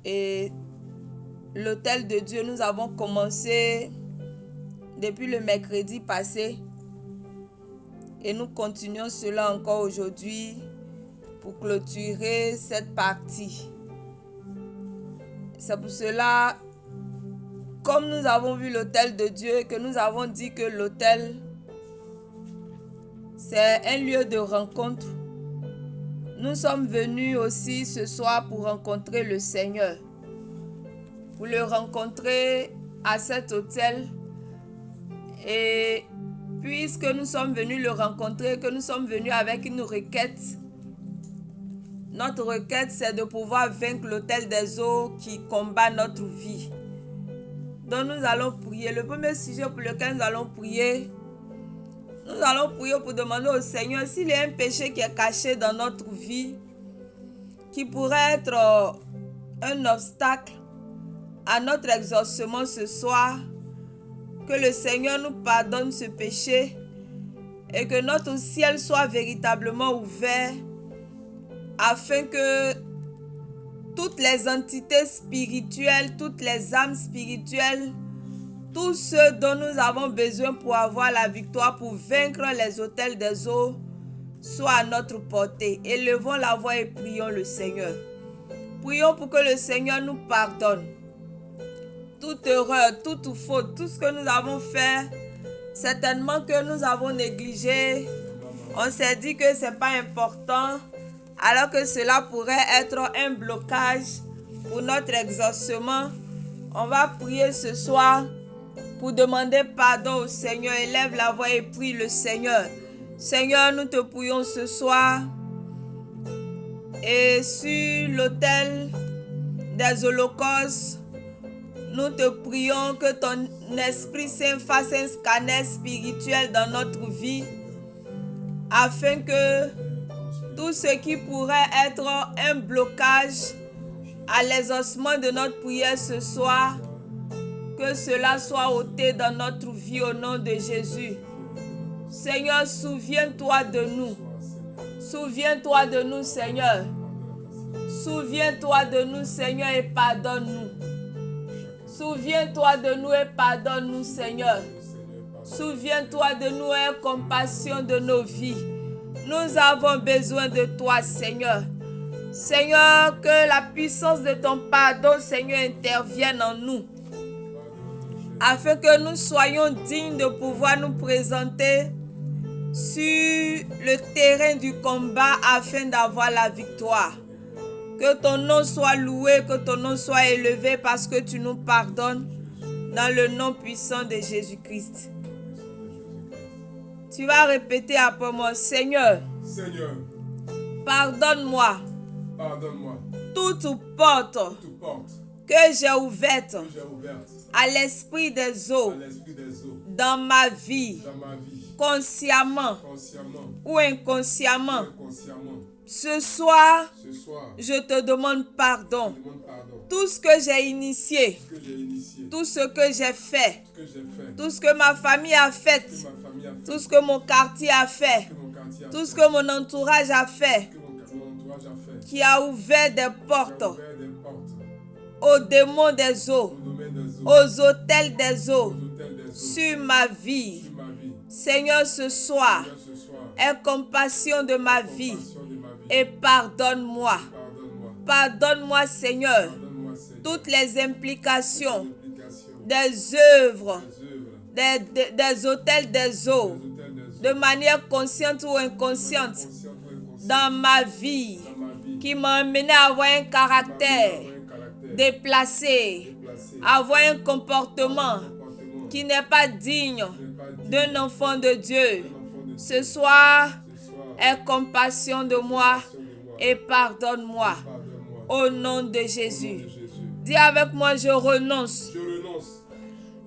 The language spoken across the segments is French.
Et l'hôtel de Dieu, nous avons commencé depuis le mercredi passé. Et nous continuons cela encore aujourd'hui pour clôturer cette partie. C'est pour cela, comme nous avons vu l'hôtel de Dieu, que nous avons dit que l'hôtel, c'est un lieu de rencontre. Nous sommes venus aussi ce soir pour rencontrer le Seigneur. Pour le rencontrer à cet hôtel. Et puisque nous sommes venus le rencontrer, que nous sommes venus avec une requête. Notre requête, c'est de pouvoir vaincre l'autel des eaux qui combat notre vie. Donc nous allons prier. Le premier sujet pour lequel nous allons prier pour demander au Seigneur s'il y a un péché qui est caché dans notre vie, qui pourrait être un obstacle à notre exaucement ce soir. Que le Seigneur nous pardonne ce péché et que notre ciel soit véritablement ouvert afin que toutes les entités spirituelles, toutes les âmes spirituelles, tous ceux dont nous avons besoin pour avoir la victoire, pour vaincre les autels des eaux, soient à notre portée. Élevons la voix et prions le Seigneur. Prions pour que le Seigneur nous pardonne. Toute erreur, toute faute, tout ce que nous avons fait, certainement que nous avons négligé. On s'est dit que ce n'est pas important, alors que cela pourrait être un blocage pour notre exaucement. On va prier ce soir pour demander pardon au Seigneur. Élève la voix et prie le Seigneur. Seigneur, nous te prions ce soir. Et sur l'autel des holocaustes, nous te prions que ton Esprit Saint fasse un scanner spirituel dans notre vie, afin que tout ce qui pourrait être un blocage à l'exaucement de notre prière ce soir, que cela soit ôté dans notre vie au nom de Jésus. Seigneur, souviens-toi de nous. Souviens-toi de nous, Seigneur. Souviens-toi de nous, Seigneur, et pardonne-nous. Souviens-toi de nous et pardonne-nous, Seigneur. Souviens-toi de nous et aie compassion de nos vies. Nous avons besoin de toi, Seigneur. Seigneur, que la puissance de ton pardon, Seigneur, intervienne en nous. Afin que nous soyons dignes de pouvoir nous présenter sur le terrain du combat afin d'avoir la victoire. Que ton nom soit loué, que ton nom soit élevé parce que tu nous pardonnes dans le nom puissant de Jésus-Christ. Tu vas répéter après moi, Seigneur, pardonne-moi, toute porte que j'ai ouverte à l'esprit des eaux dans ma vie, consciemment ou inconsciemment. Ce soir, je te demande pardon. Tout ce que j'ai initié, tout ce que j'ai fait, tout ce que ma famille a fait, tout ce que mon quartier a fait, tout ce que mon entourage a fait, qui a ouvert des portes aux démons des eaux, aux autels des eaux, sur ma vie. Seigneur, ce soir, aie compassion de ma vie et pardonne-moi. Pardonne-moi, Seigneur, toutes les implications des œuvres, des autels des eaux, de manière consciente ou inconsciente, dans ma vie, qui m'a amené à avoir un caractère déplacé, à avoir un comportement qui n'est pas digne d'un enfant de Dieu. Ce soir, aie compassion de moi et pardonne-moi. Au nom de Jésus. Dis avec moi, je renonce.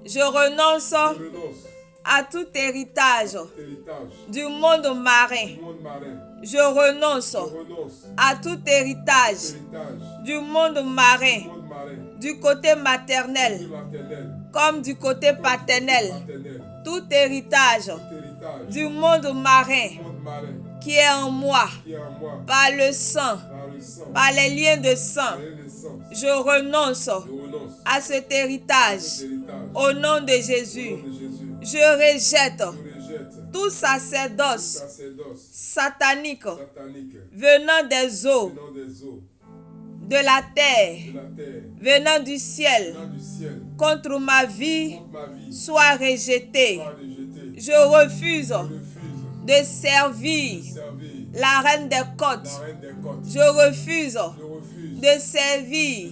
Je renonce à tout héritage du monde marin. Je renonce à tout héritage du monde marin, du côté maternel comme du côté paternel. Tout héritage du monde marin qui est en moi par le sang, par les liens de sang. Je renonce à cet héritage. Au nom de Jésus, je rejette tout sacerdoce satanique venant des eaux, de la terre, venant du ciel, contre ma vie, soit rejeté. Je refuse de servir la reine des côtes. Je refuse de servir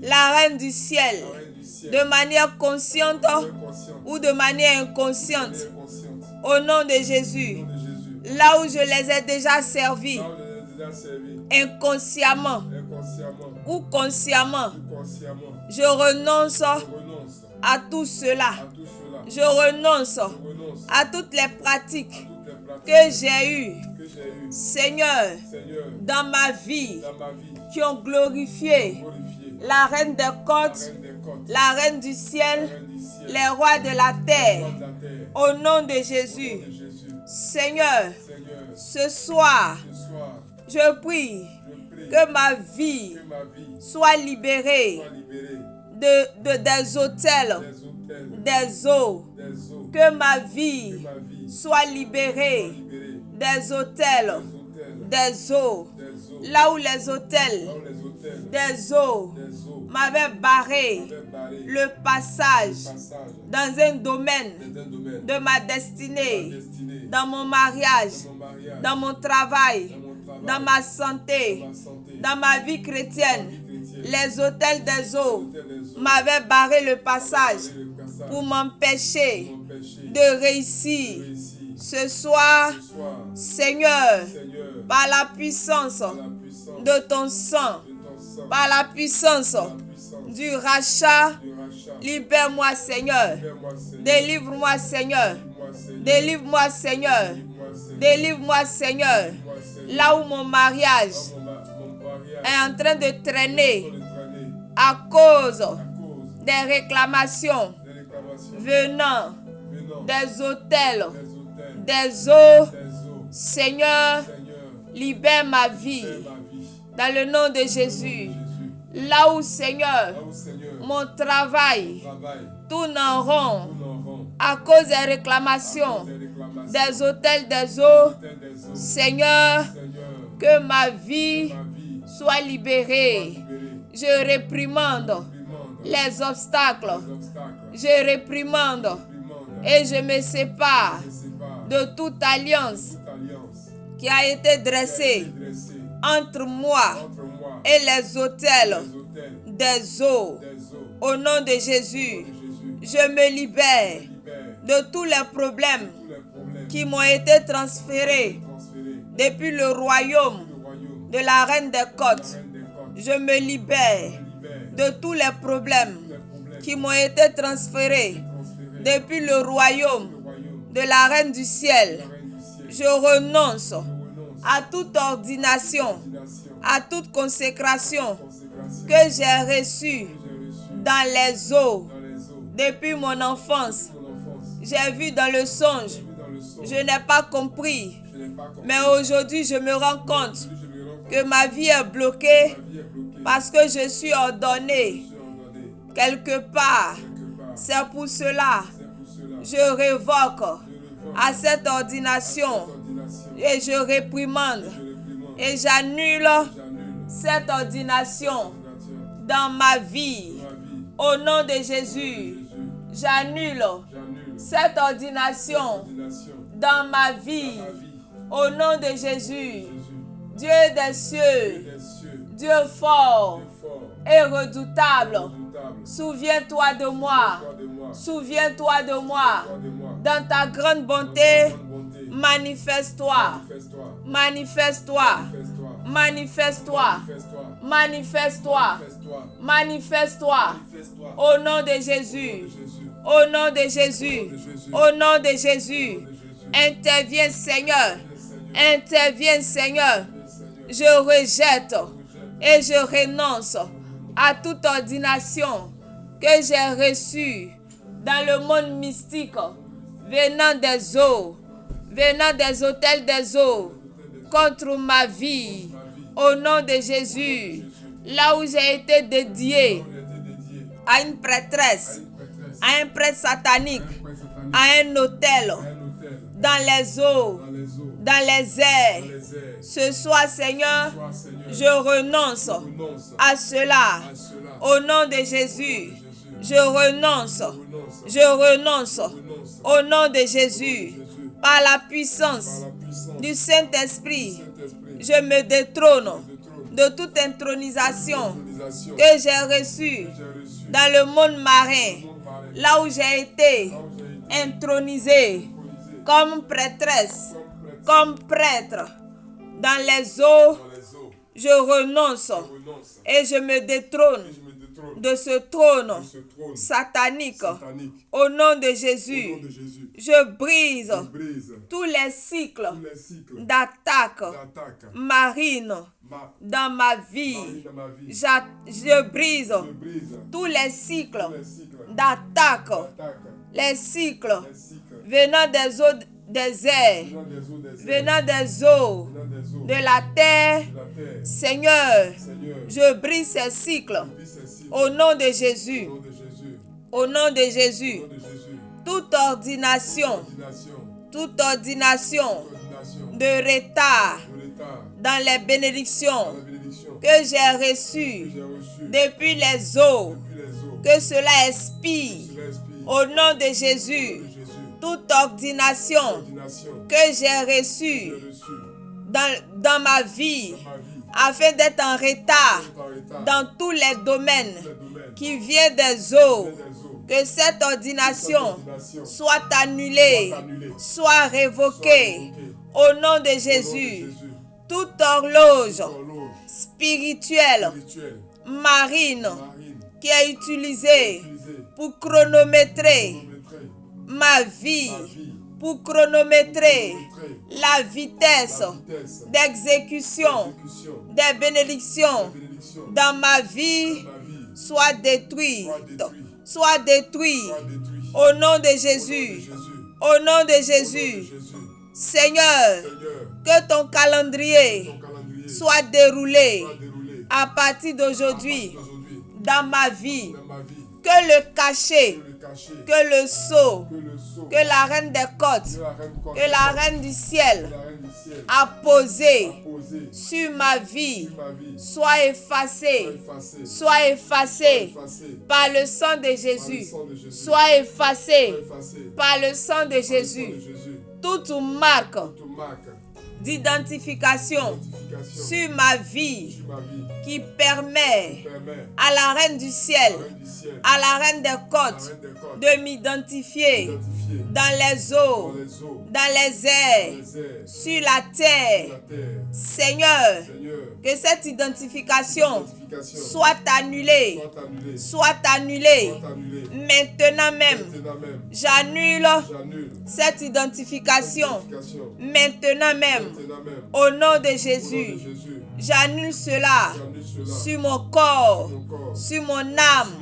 la reine du ciel de manière consciente ou de manière inconsciente. Au nom de Jésus, là où je les ai déjà servis, inconsciemment ou consciemment, je renonce à tout cela. Je renonce à toutes les pratiques que j'ai eues, Seigneur, dans ma vie, qui ont glorifié la reine des côtes, la reine du ciel, les rois de la terre. Au nom de Jésus, Seigneur, ce soir, je prie que ma vie soit libérée des autels, des eaux. Que ma vie soit libérée des autels, des eaux. Là où les autels, des eaux m'avaient barré le passage dans un domaine de ma destinée, dans mon mariage, dans mon travail, dans ma santé, dans ma vie chrétienne. Les autels des eaux m'avaient barré le passage pour m'empêcher de réussir. Ce soir, Seigneur, par la puissance de ton sang, par la puissance du rachat, libère-moi, Seigneur. Délivre-moi, Seigneur. Délivre-moi, Seigneur. Délivre-moi, Seigneur. Là où mon mariage est en train de traîner à cause des réclamations venant des autels, des eaux. Seigneur, libère ma vie dans le nom de Jésus. Là où, Seigneur, mon travail tourne en rond à cause des réclamations des autels, des eaux. Seigneur, que ma vie soit libérée. Je réprimande les obstacles. Je réprimande et je me sépare de toute alliance qui a été dressée entre moi et les autels des eaux. Au nom de Jésus, je me libère de tous les problèmes qui m'ont été transférés depuis le royaume de la reine des côtes. Je me libère de tous les problèmes qui m'ont été transférés depuis le royaume de la reine du ciel. Je renonce à toute ordination, à toute consécration que j'ai reçue dans les eaux depuis mon enfance. J'ai vu dans le songe, je n'ai pas compris, mais aujourd'hui je me rends compte que ma vie est bloquée parce que je suis ordonné quelque part. C'est pour cela je révoque à cette ordination et je réprimande et j'annule cette ordination dans ma vie. Au nom de Jésus, j'annule cette ordination dans ma vie. Au nom de Jésus, Dieu des cieux, Dieu fort et redoutable, souviens-toi de moi. Souviens-toi de moi. Dans ta grande bonté, manifeste-toi. Manifeste-toi. Manifeste-toi. Manifeste-toi. Manifeste-toi. Au nom de Jésus. Au nom de Jésus. Au nom de Jésus. Interviens, Seigneur. Interviens, Seigneur. Je rejette et je renonce à toute ordination que j'ai reçue dans le monde mystique, venant des eaux, venant des autels des eaux, contre ma vie. Au nom de Jésus, là où j'ai été dédié à une prêtresse, à un prêtre satanique, à un autel, dans les eaux, dans les airs. Ce soir, Seigneur, je renonce à cela. Au nom de Jésus, je renonce. Je renonce. Au nom de Jésus, par la puissance du Saint-Esprit, je me détrône de toute intronisation que j'ai reçue dans le monde marin, là où j'ai été intronisé comme prêtresse, comme prêtre. Dans les eaux, je renonce et je me détrône de ce trône satanique. Au nom de Jésus, je brise tous les cycles d'attaque marine dans ma vie. Je brise tous les cycles d'attaque, les cycles venant des eaux des airs, venant des eaux de la terre. Seigneur, je brise ces cycles au nom de Jésus. Au nom de Jésus, toute ordination de retard dans les bénédictions que j'ai reçues depuis les eaux, que cela expire au nom de Jésus. Toute ordination que j'ai reçue dans ma vie, afin d'être en retard dans tous les domaines qui viennent des eaux, que cette ordination soit annulée, soit révoquée au nom de Jésus. Toute horloge spirituelle, marine, qui est utilisée pour chronométrer ma vie, pour chronométrer la vitesse d'exécution des bénédictions dans ma vie, soit détruite. Soit détruite au nom de Jésus. Au nom de Jésus. Seigneur, que ton calendrier soit déroulé à partir d'aujourd'hui dans ma vie. Que le cachet, que le sceau, que la reine des côtes, que la reine du ciel a posé sur ma vie soit effacé par le sang de Jésus. Soit effacé par le sang de Jésus. Toute marque d'identification sur ma vie qui permet à la reine du ciel, à la reine des côtes de m'identifier dans les eaux, dans les airs, sur la terre. Seigneur, que cette identification soit annulée, maintenant même. J'annule cette identification maintenant même. Au nom de Jésus, j'annule cela sur mon corps, sur mon âme,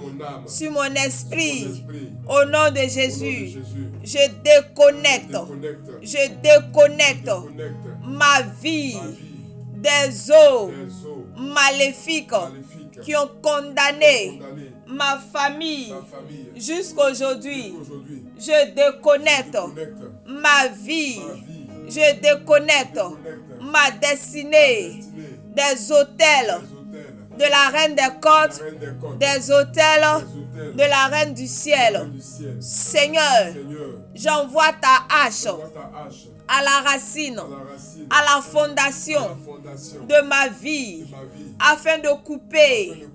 sur mon esprit. Au nom de Jésus, je déconnecte ma vie des eaux maléfiques qui ont condamné ma famille jusqu'aujourd'hui. Je déconnecte ma vie. Je déconnecte ma destinée des autels de la reine des côtes, des autels de la reine du ciel. Seigneur, j'envoie ta hache à la racine, à la fondation de ma vie, afin de couper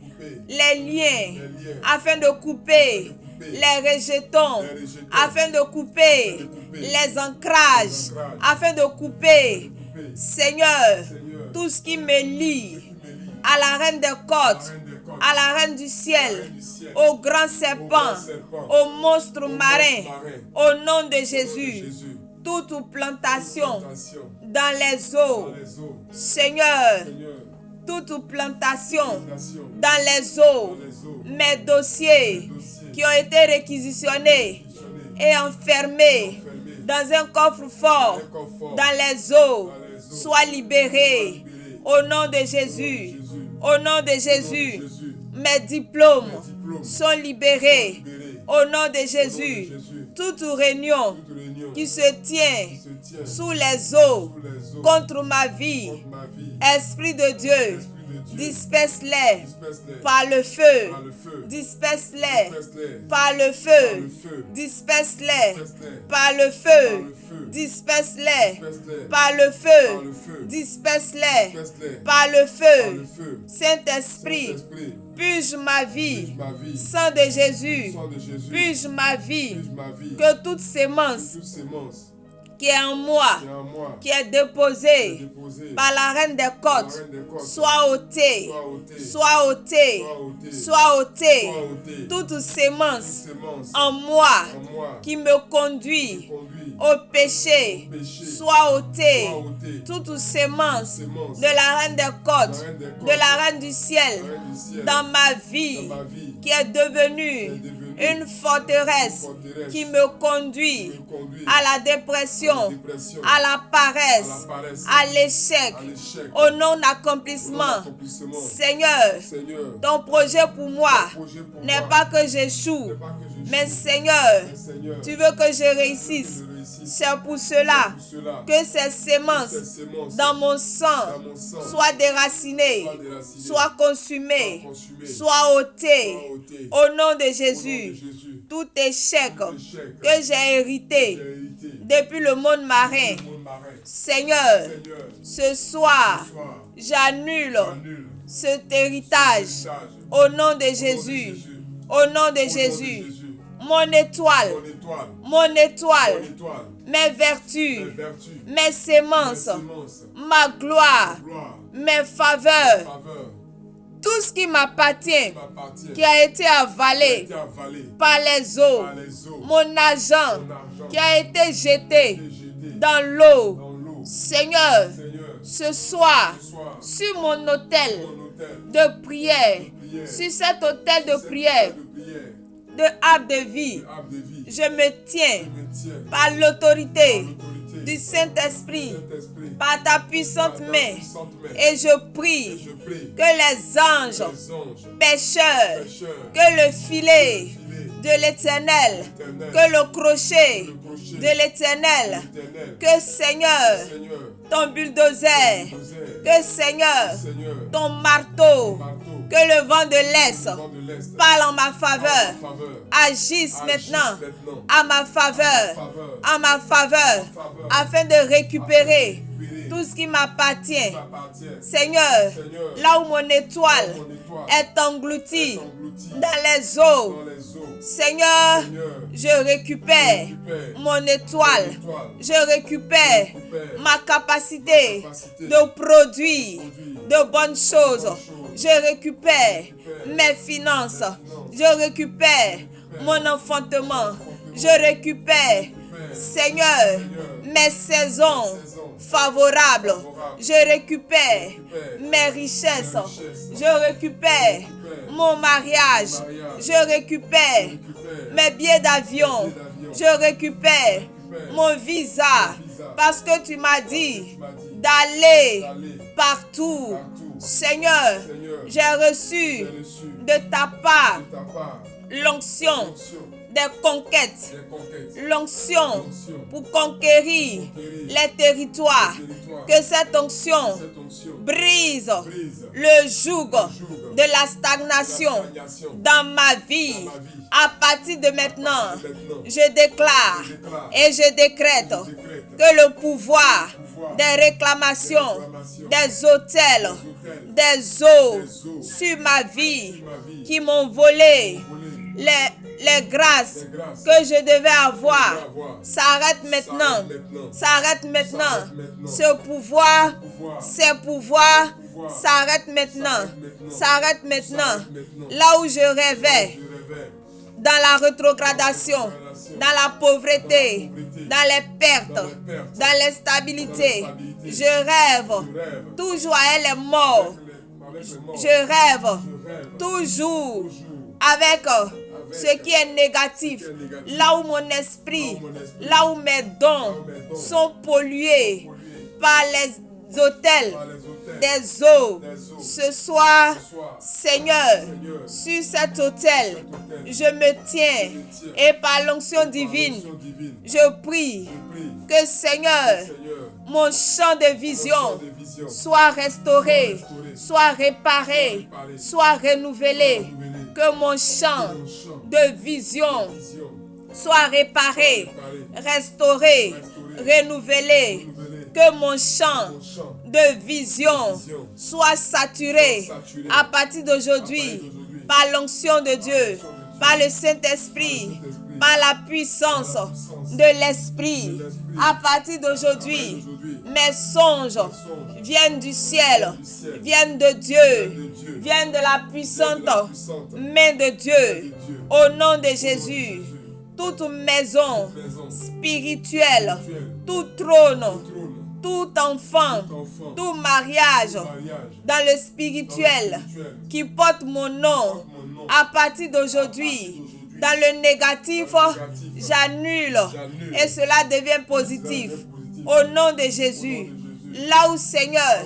les liens, afin de couper les rejetons, afin de couper les ancrages, afin de couper, Seigneur, tout ce qui me lie à la reine des côtes, à la reine du ciel, au grand serpent, au monstre marin, au nom de Jésus. Toute plantation dans les eaux, Seigneur, toute plantation dans les eaux, mes dossiers qui ont été réquisitionnés et enfermés dans un coffre-fort dans les eaux, soient libérés au nom de Jésus. Au nom de Jésus, mes diplômes sont libérés. Au nom de Jésus, toute réunion qui se tient sous les eaux contre ma vie, Esprit de Dieu, disperse-les par le feu, disperse-les par le feu, disperse-les par le feu, disperse-les par le feu, disperse-les par le feu. Saint-Esprit, purge ma vie, sang de Jésus, purge ma vie, que toute sémence qui est en moi, qui est déposée par la reine des côtes, soit ôtée, soit ôtée, soit ôtée. Toute sémence en moi qui me conduit au péché, soit ôtée. Toute sémence de la reine des côtes, de la reine du ciel, dans ma vie, qui est devenue une forteresse qui me conduit à la dépression, à la paresse, à l'échec, au non-accomplissement. Seigneur, ton projet pour moi n'est pas que j'échoue, mais Seigneur, tu veux que je réussisse. C'est pour cela que ces sémences dans mon sang soient déracinées, soient consumées, soient ôtées. Au nom de Jésus, tout échec que j'ai hérité depuis le monde marin, Seigneur, ce soir, j'annule cet héritage. Au nom de Jésus, au nom de Jésus, mon étoile, mes vertus, mes sémences, ma gloire, mes faveurs, tout ce qui m'appartient, qui a été avalé par les eaux, mon argent qui a été jeté dans l'eau. Seigneur, ce soir, sur mon autel de prière, sur cet autel de prière, de arbre de vie, je me tiens par l'autorité du Saint-Esprit, par ta puissante main, et je prie que les anges pêcheurs, que le filet de l'Éternel, que le crochet de l'Éternel, que Seigneur, ton bulldozer, que Seigneur, ton marteau, que le vent de l'Est parle en ma faveur, agisse maintenant à ma faveur, afin de récupérer tout ce qui m'appartient. Seigneur, là où mon étoile est engloutie dans les eaux, Seigneur, je récupère mon étoile, je récupère ma capacité de produire de bonnes choses, je récupère mes finances, je récupère mon enfantement, je récupère, Seigneur, mes saisons favorables, je récupère mes richesses, je récupère mon mariage, je récupère mes billets d'avion, je récupère mon visa, parce que tu m'as dit d'aller partout. Seigneur, j'ai reçu de ta part l'onction des conquêtes, l'onction pour conquérir les territoires. Que cette onction brise le joug de la stagnation dans ma vie. À partir de maintenant, je déclare et je décrète que le pouvoir des réclamations, des hôtels, des eaux sur ma vie qui m'ont volé les grâces que je devais avoir, s'arrête maintenant. S'arrête maintenant. Ce pouvoir, ces pouvoirs, s'arrête maintenant. S'arrête maintenant. Là où je rêvais, dans la rétrogradation, dans la pauvreté, dans les pertes, dans l'instabilité, je rêve toujours à elle est mort. Je rêve toujours avec ce qui est négatif, là où mon esprit, là où mes dons sont pollués par les autels des eaux. Ce soir, Seigneur, sur cet autel, je me tiens et par l'onction divine, je prie que Seigneur, mon champ de vision soit restauré, soit réparé, soit renouvelé. Que mon champ de vision soit réparé, restauré, renouvelé. Que mon champ de vision soit saturé à partir d'aujourd'hui par l'onction de Dieu, par le Saint-Esprit, par la puissance de l'Esprit. À partir d'aujourd'hui, mes songes viennent du ciel, viennent de Dieu, viennent de la puissante main de Dieu. Au nom de Jésus, toute maison spirituelle, tout trône, tout enfant, tout mariage dans le spirituel qui porte mon nom, à partir d'aujourd'hui, dans le négatif, j'annule et cela devient positif. Au nom de Jésus, là où Seigneur,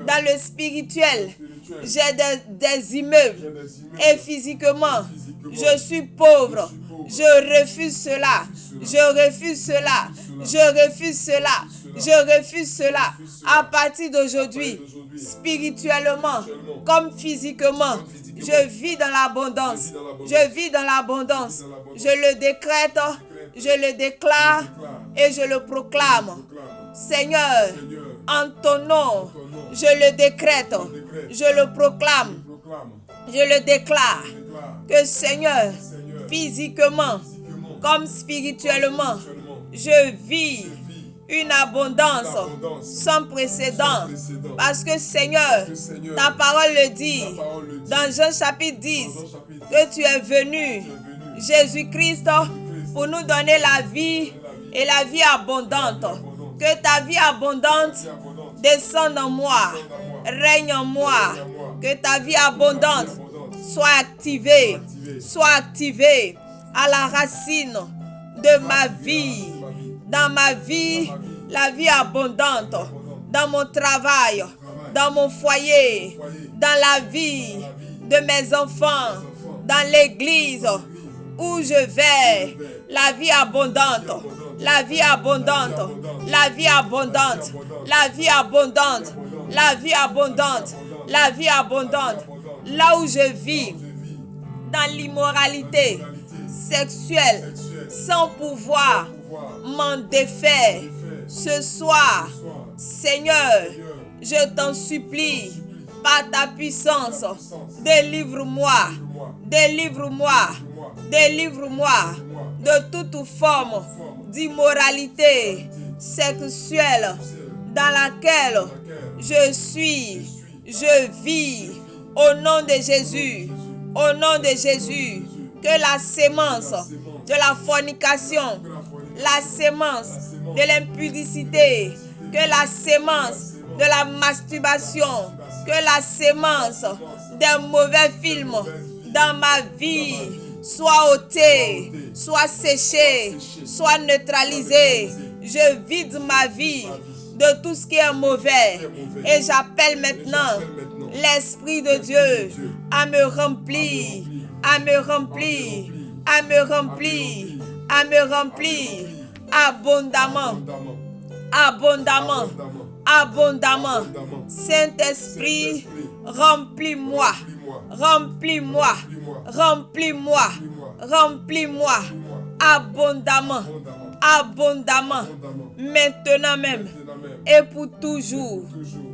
dans le spirituel, j'ai des immeubles et physiquement, je suis pauvre. Je refuse cela. Je refuse cela. Je refuse cela. Je refuse cela. À partir d'aujourd'hui, spirituellement comme physiquement, je vis dans l'abondance. Je vis dans l'abondance. Je le décrète, je le déclare et je le proclame. Seigneur, en ton nom, je le décrète, je le proclame, je le déclare. Que Seigneur, physiquement comme spirituellement, je vis une abondance sans précédent. Parce que Seigneur, ta parole le dit dans Jean chapitre 10, que tu es venu, Jésus-Christ, pour nous donner la vie et la vie abondante. Que ta vie abondante descende en moi, règne en moi. Que ta vie abondante soit activée à la racine de ma vie. Dans ma vie, la vie abondante. Dans mon travail, dans mon foyer, dans la vie de mes enfants, dans l'église où je vais, la vie abondante. La vie abondante, la vie abondante, la vie abondante, la vie abondante, la vie abondante. Là où je vis, dans l'immoralité sexuelle, sans pouvoir m'en défaire. Ce soir, Seigneur, je t'en supplie, par ta puissance, délivre-moi, délivre-moi, délivre-moi de toute forme d'immoralité sexuelle dans laquelle je vis. Au nom de Jésus, au nom de Jésus, que la sémence de la fornication, la sémence de l'impudicité, que la sémence de la masturbation, que la sémence d'un mauvais film dans ma vie soit ôtée, soit séchée, soit neutralisée. Je vide ma vie de tout ce qui est mauvais et j'appelle maintenant l'Esprit de Dieu à me remplir, à me remplir, à me remplir, à me remplir abondamment, abondamment, abondamment. Saint-Esprit, remplis-moi, remplis-moi, remplis-moi, remplis-moi abondamment, abondamment, maintenant même et pour toujours.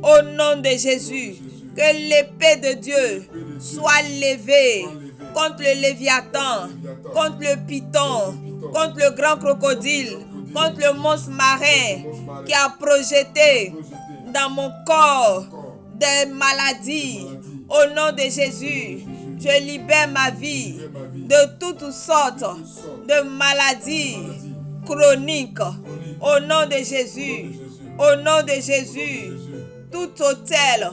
Au nom de Jésus, que l'épée de Dieu soit levée contre le Léviathan, contre le Python, contre le grand crocodile, contre le monstre marin qui a projeté dans mon corps des maladies. Au nom de Jésus, je libère ma vie de toutes sortes de maladies chroniques. Au nom de Jésus, au nom de Jésus, tout hôtel,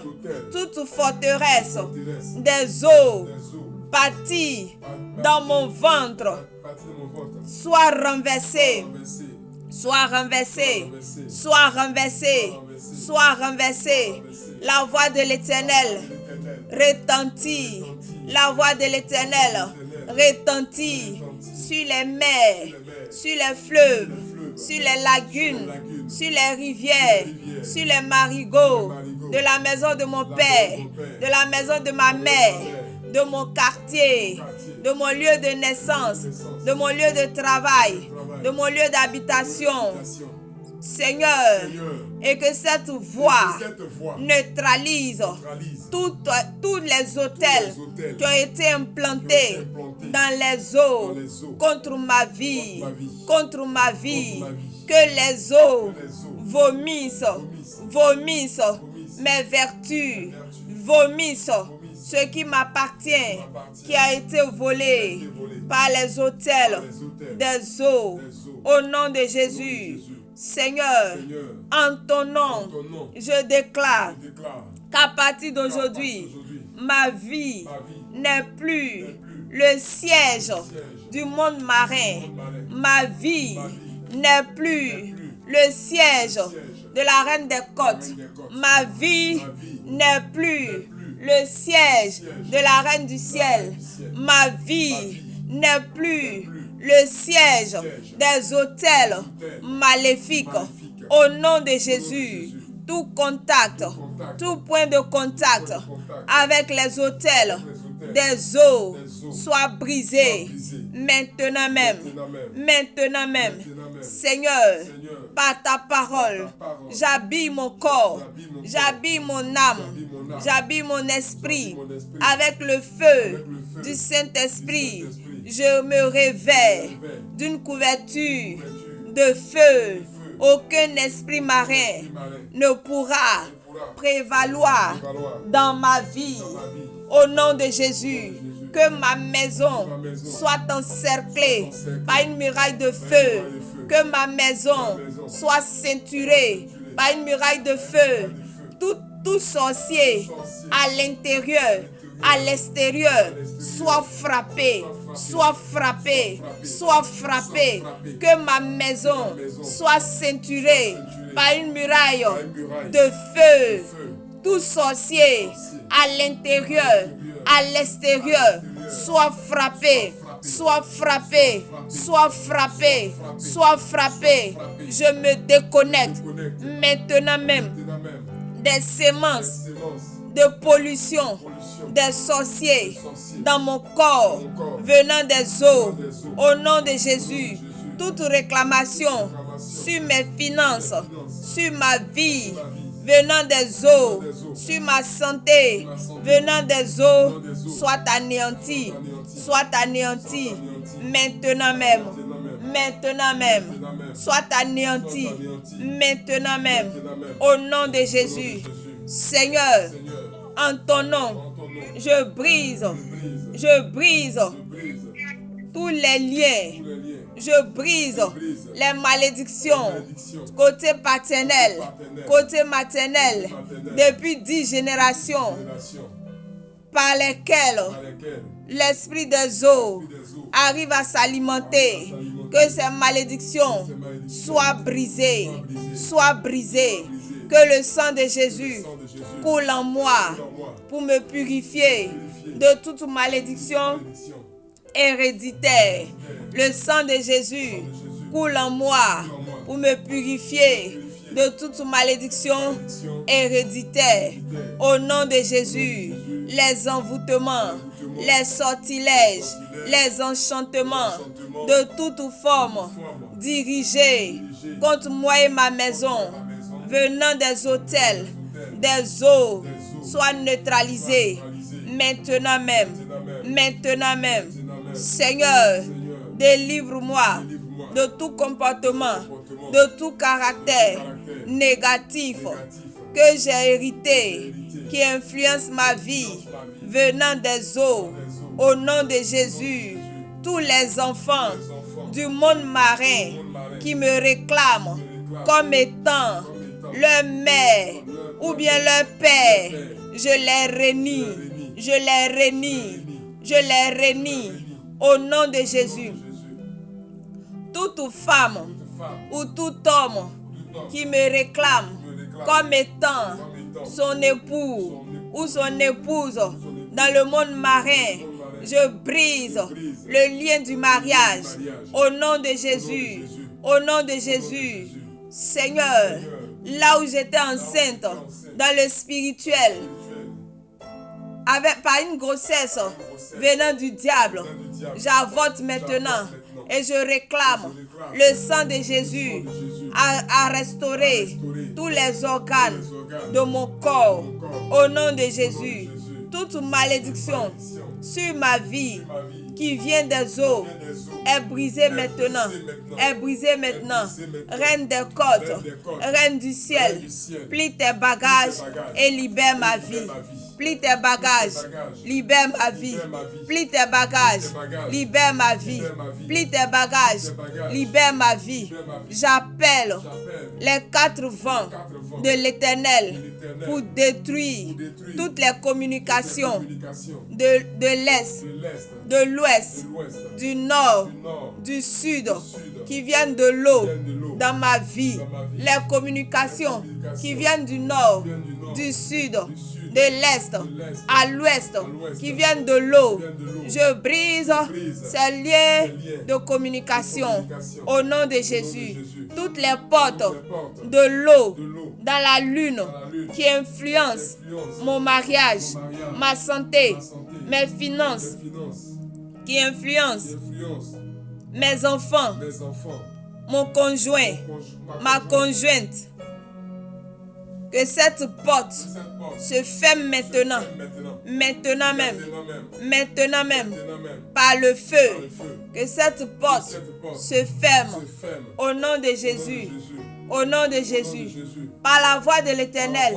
toute forteresse des eaux bâties dans mon ventre soit renversée, soit renversée, soit renversée, soit renversée. La voix de l'Éternel retentit. La voix de l'Éternel retentit sur les mers, sur les fleuves, sur les lagunes, sur les rivières, sur les marigots, de la maison de mon père, de la maison de ma mère, de mon quartier, de mon lieu de naissance, de mon lieu de travail, de mon lieu d'habitation. Seigneur, et que cette voix neutralise tous les autels qui ont été implantés dans les eaux contre ma vie, contre ma vie. Que les eaux vomissent mes vertus, vomissent ce qui m'appartient, qui a été volé par les autels des eaux. Au nom de Jésus. Seigneur, en ton nom, je déclare qu'à partir d'aujourd'hui, ma vie n'est plus le siège du monde marin. Ma vie n'est plus le siège de la reine des côtes. Ma vie n'est plus le siège de la reine du ciel. Ma vie n'est plus le siège des autels maléfiques. Au nom de Jésus, tout contact, tout point de contact avec les autels des eaux soit brisé maintenant même. Maintenant même. Seigneur, par ta parole, j'habille mon corps, j'habille mon âme, j'habille mon esprit avec le feu du Saint-Esprit. Je me réveille d'une couverture de feu. Aucun esprit marin ne pourra prévaloir dans ma vie. Au nom de Jésus, que ma maison soit encerclée par une muraille de feu. Que ma maison soit ceinturée par une muraille de feu. Tout sorcier à l'intérieur, à l'extérieur, soit frappé, soit frappé, soit frappé. Que ma maison soit ceinturée par une muraille de feu. Tout sorcier à l'intérieur, à l'extérieur, soit frappé, soit frappé, soit frappé, soit frappé. Je me déconnecte maintenant même des semences de pollution des sorciers dans mon corps venant des eaux. Au nom de Jésus, toute réclamation sur mes finances, sur ma vie venant des eaux, sur ma santé venant des eaux, soit anéantie, soit anéantie maintenant même. Maintenant même, soit anéanti maintenant même, au nom de Jésus. Seigneur, en ton nom, je brise tous les liens, je brise les malédictions, côté paternel, côté maternel, depuis 10 générations, par lesquelles l'esprit des eaux arrive à s'alimenter. Que ces malédictions soient brisées, soient brisées. Que le sang de Jésus coule en moi pour me purifier de toute malédiction héréditaire. Le sang de Jésus coule en moi pour me purifier de toute malédiction héréditaire. Au nom de Jésus, les envoûtements, les sortilèges, les enchantements de toute forme dirigés contre moi et ma maison, venant des autels, des eaux, soient neutralisés maintenant même. Maintenant même. Seigneur, délivre-moi de tout comportement, de tout caractère négatif que j'ai hérité, qui influence ma vie, venant des eaux. Au nom de Jésus, tous les enfants du monde marin qui me réclament comme étant leur mère ou bien leur père, je les réunis, je les réunis, je les réunis au nom de Jésus. Toute femme ou tout homme qui me réclame comme étant son époux ou son épouse dans le monde marin. Je brise le lien du mariage au nom de Jésus. Au nom de Jésus. Seigneur, là où j'étais enceinte dans le spirituel, par une grossesse venant du diable, j'avorte maintenant et je réclame le sang de Jésus à restaurer tous les organes de mon corps au nom de Jésus. Toute malédiction sur ma vie qui vient des eaux est brisée maintenant. Est brisée maintenant. Reine des côtes, Reine du ciel, plie tes bagages et libère ma vie. Plie tes bagages, libère ma vie. Plie tes bagages, libère ma vie. Plie tes bagages, libère ma vie. J'appelle les 4 vents de l'Éternel pour détruire toutes les communications de l'Est, de l'Ouest, du Nord, du Sud, qui viennent de l'eau dans ma vie. Les communications qui viennent du Nord, du Sud, de l'Est à l'Ouest, qui viennent de l'eau. Je brise ces liens de communication au nom de Jésus. Toutes les portes de l'eau dans la lune qui influencent mon mariage, ma santé, mes finances, qui influencent mes enfants, mon conjoint, ma conjointe. Que cette porte se ferme maintenant, maintenant même, par le feu. Que cette porte se ferme au nom de Jésus, au nom de Jésus, par la voix de l'Éternel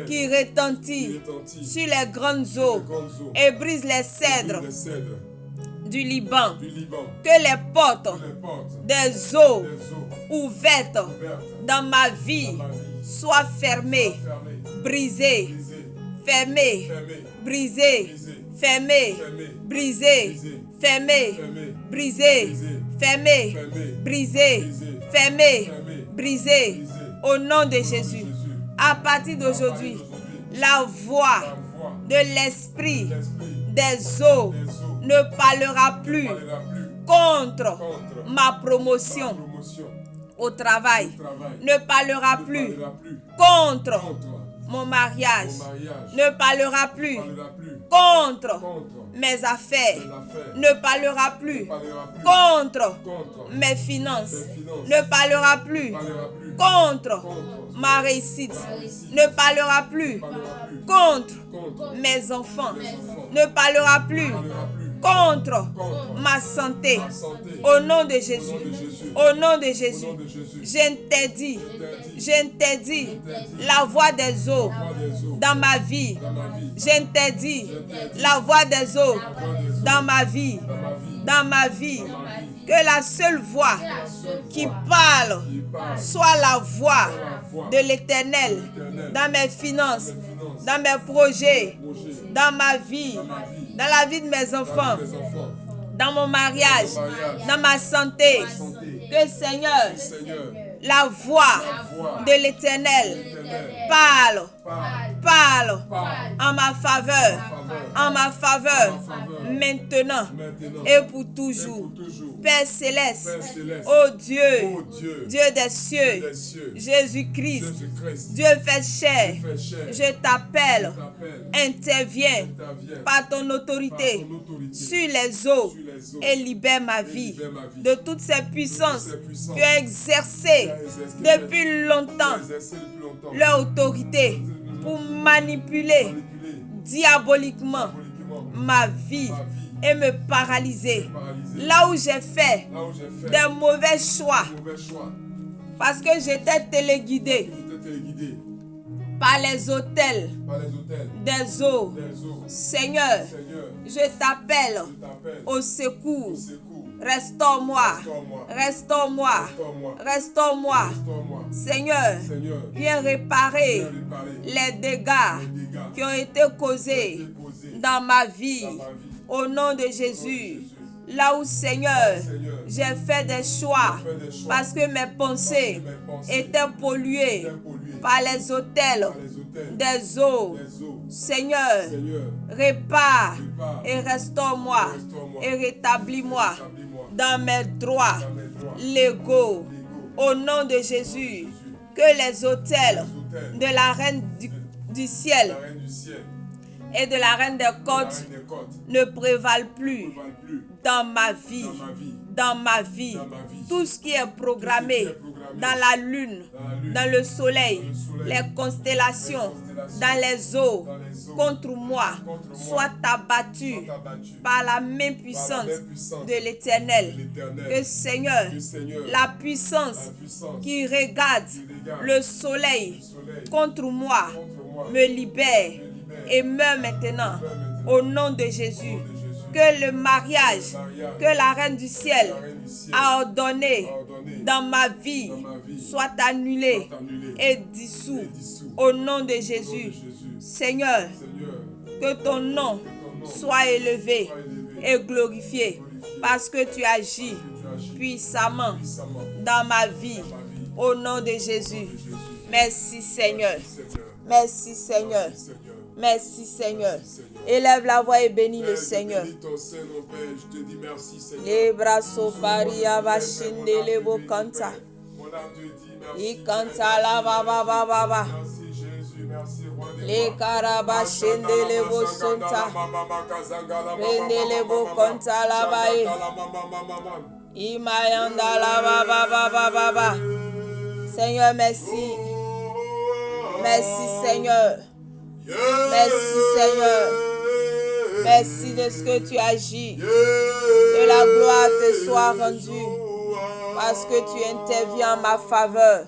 qui retentit sur les grandes eaux et brise les cèdres du Liban. Que les portes des eaux ouvertes dans ma vie soient fermées, brisées, fermées, brisées, fermées, brisées, fermées, brisées, fermées, brisées, fermées, brisées, au nom de Jésus. À partir d'aujourd'hui, la voix de l'esprit des eaux ne parlera plus contre ma promotion au travail, ne parlera plus contre mon mariage, ne parlera plus contre mes affaires, ne parlera plus contre mes finances, ne parlera plus contre ma réussite, ne parlera plus contre mes enfants, ne parlera plus contre ma santé. Au nom de Jésus, au nom de Jésus, j'interdis la voix des eaux dans ma vie. J'interdis la voix des eaux dans ma vie. Dans ma vie. Que la seule voix qui parle soit la voix de l'Éternel dans mes finances, dans mes projets, dans ma vie, dans la vie de mes enfants, dans mon mariage, dans ma santé. Que Seigneur, la voix de l'Éternel parle en ma faveur, maintenant et pour toujours. Père céleste, ô Dieu, Dieu des cieux, Jésus-Christ, Dieu fait chair, je t'appelle, interviens par ton autorité sur les eaux et libère ma vie de toutes ces puissances qui ont exercé depuis longtemps leur autorité pour manipuler diaboliquement ma vie et me paralyser. Là où j'ai fait des mauvais choix parce que j'étais téléguidé par les autels des eaux. Seigneur, je t'appelle au secours. Restaure-moi, restaure-moi, restaure-moi. Seigneur, viens réparer les dégâts qui ont été causés dans ma vie. Au nom de Jésus, Là où, Seigneur, j'ai fait des choix parce que mes pensées étaient polluées par les autels des eaux. Seigneur, répare et restaure-moi et rétablis-moi dans mes droits légaux. Au nom de Jésus, que les autels de la Reine du ciel et de la Reine des côtes ne prévalent plus dans ma vie. Dans ma vie. Tout ce qui est programmé dans la lune, dans le soleil, les constellations, dans les eaux, contre moi, soit abattu par la main puissante de l'Éternel. Que Seigneur, la puissance qui regarde le soleil contre moi me libère et meurt maintenant au nom de Jésus. Que le mariage que la Reine du ciel a ordonné dans ma vie soit annulé et dissous au nom de Jésus. Seigneur, que ton nom soit élevé et glorifié parce que tu agis puissamment dans ma vie au nom de Jésus. Merci Seigneur. Merci Seigneur. Merci Seigneur. Élève la voix et bénis le Seigneur. Les bras soparia vachinde les beaux canta. Il canta la baba baba. Les carabachinde les beaux sonta. Rende les beaux canta la bae. Imayanda la baba baba. Seigneur, merci. Merci Seigneur. Merci Seigneur. Merci de ce que tu agis. Que la gloire te soit rendue. Parce que tu interviens en ma faveur.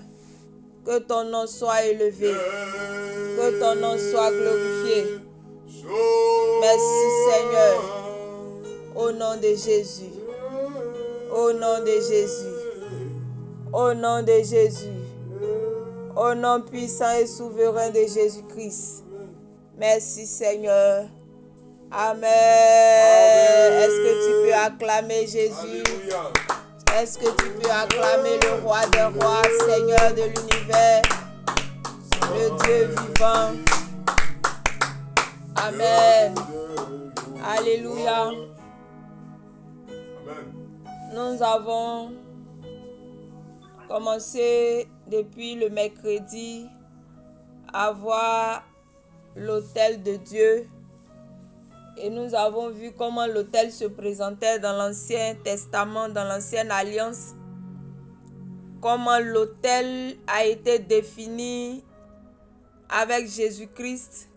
Que ton nom soit élevé. Que ton nom soit glorifié. Merci Seigneur. Au nom de Jésus. Au nom de Jésus. Au nom de Jésus. Au nom puissant et souverain de Jésus-Christ. Merci Seigneur. Amen. Est-ce que tu peux acclamer Jésus? Alléluia. Est-ce que tu peux acclamer le roi des rois, Seigneur de l'univers, le Dieu vivant? Amen. Alléluia. Nous avons commencé depuis le mercredi à voir l'autel de Dieu et nous avons vu comment l'autel se présentait dans l'Ancien Testament, dans l'Ancienne Alliance, comment l'autel a été défini avec Jésus-Christ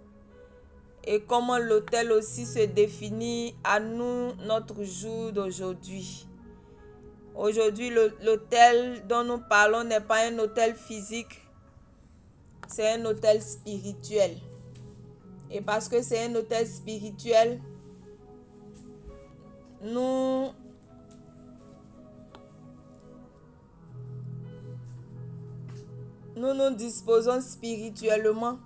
et comment l'autel aussi se définit à nous notre jour d'aujourd'hui. Aujourd'hui, l'autel dont nous parlons n'est pas un autel physique, c'est un autel spirituel. Et parce que c'est un autel spirituel, nous nous disposons spirituellement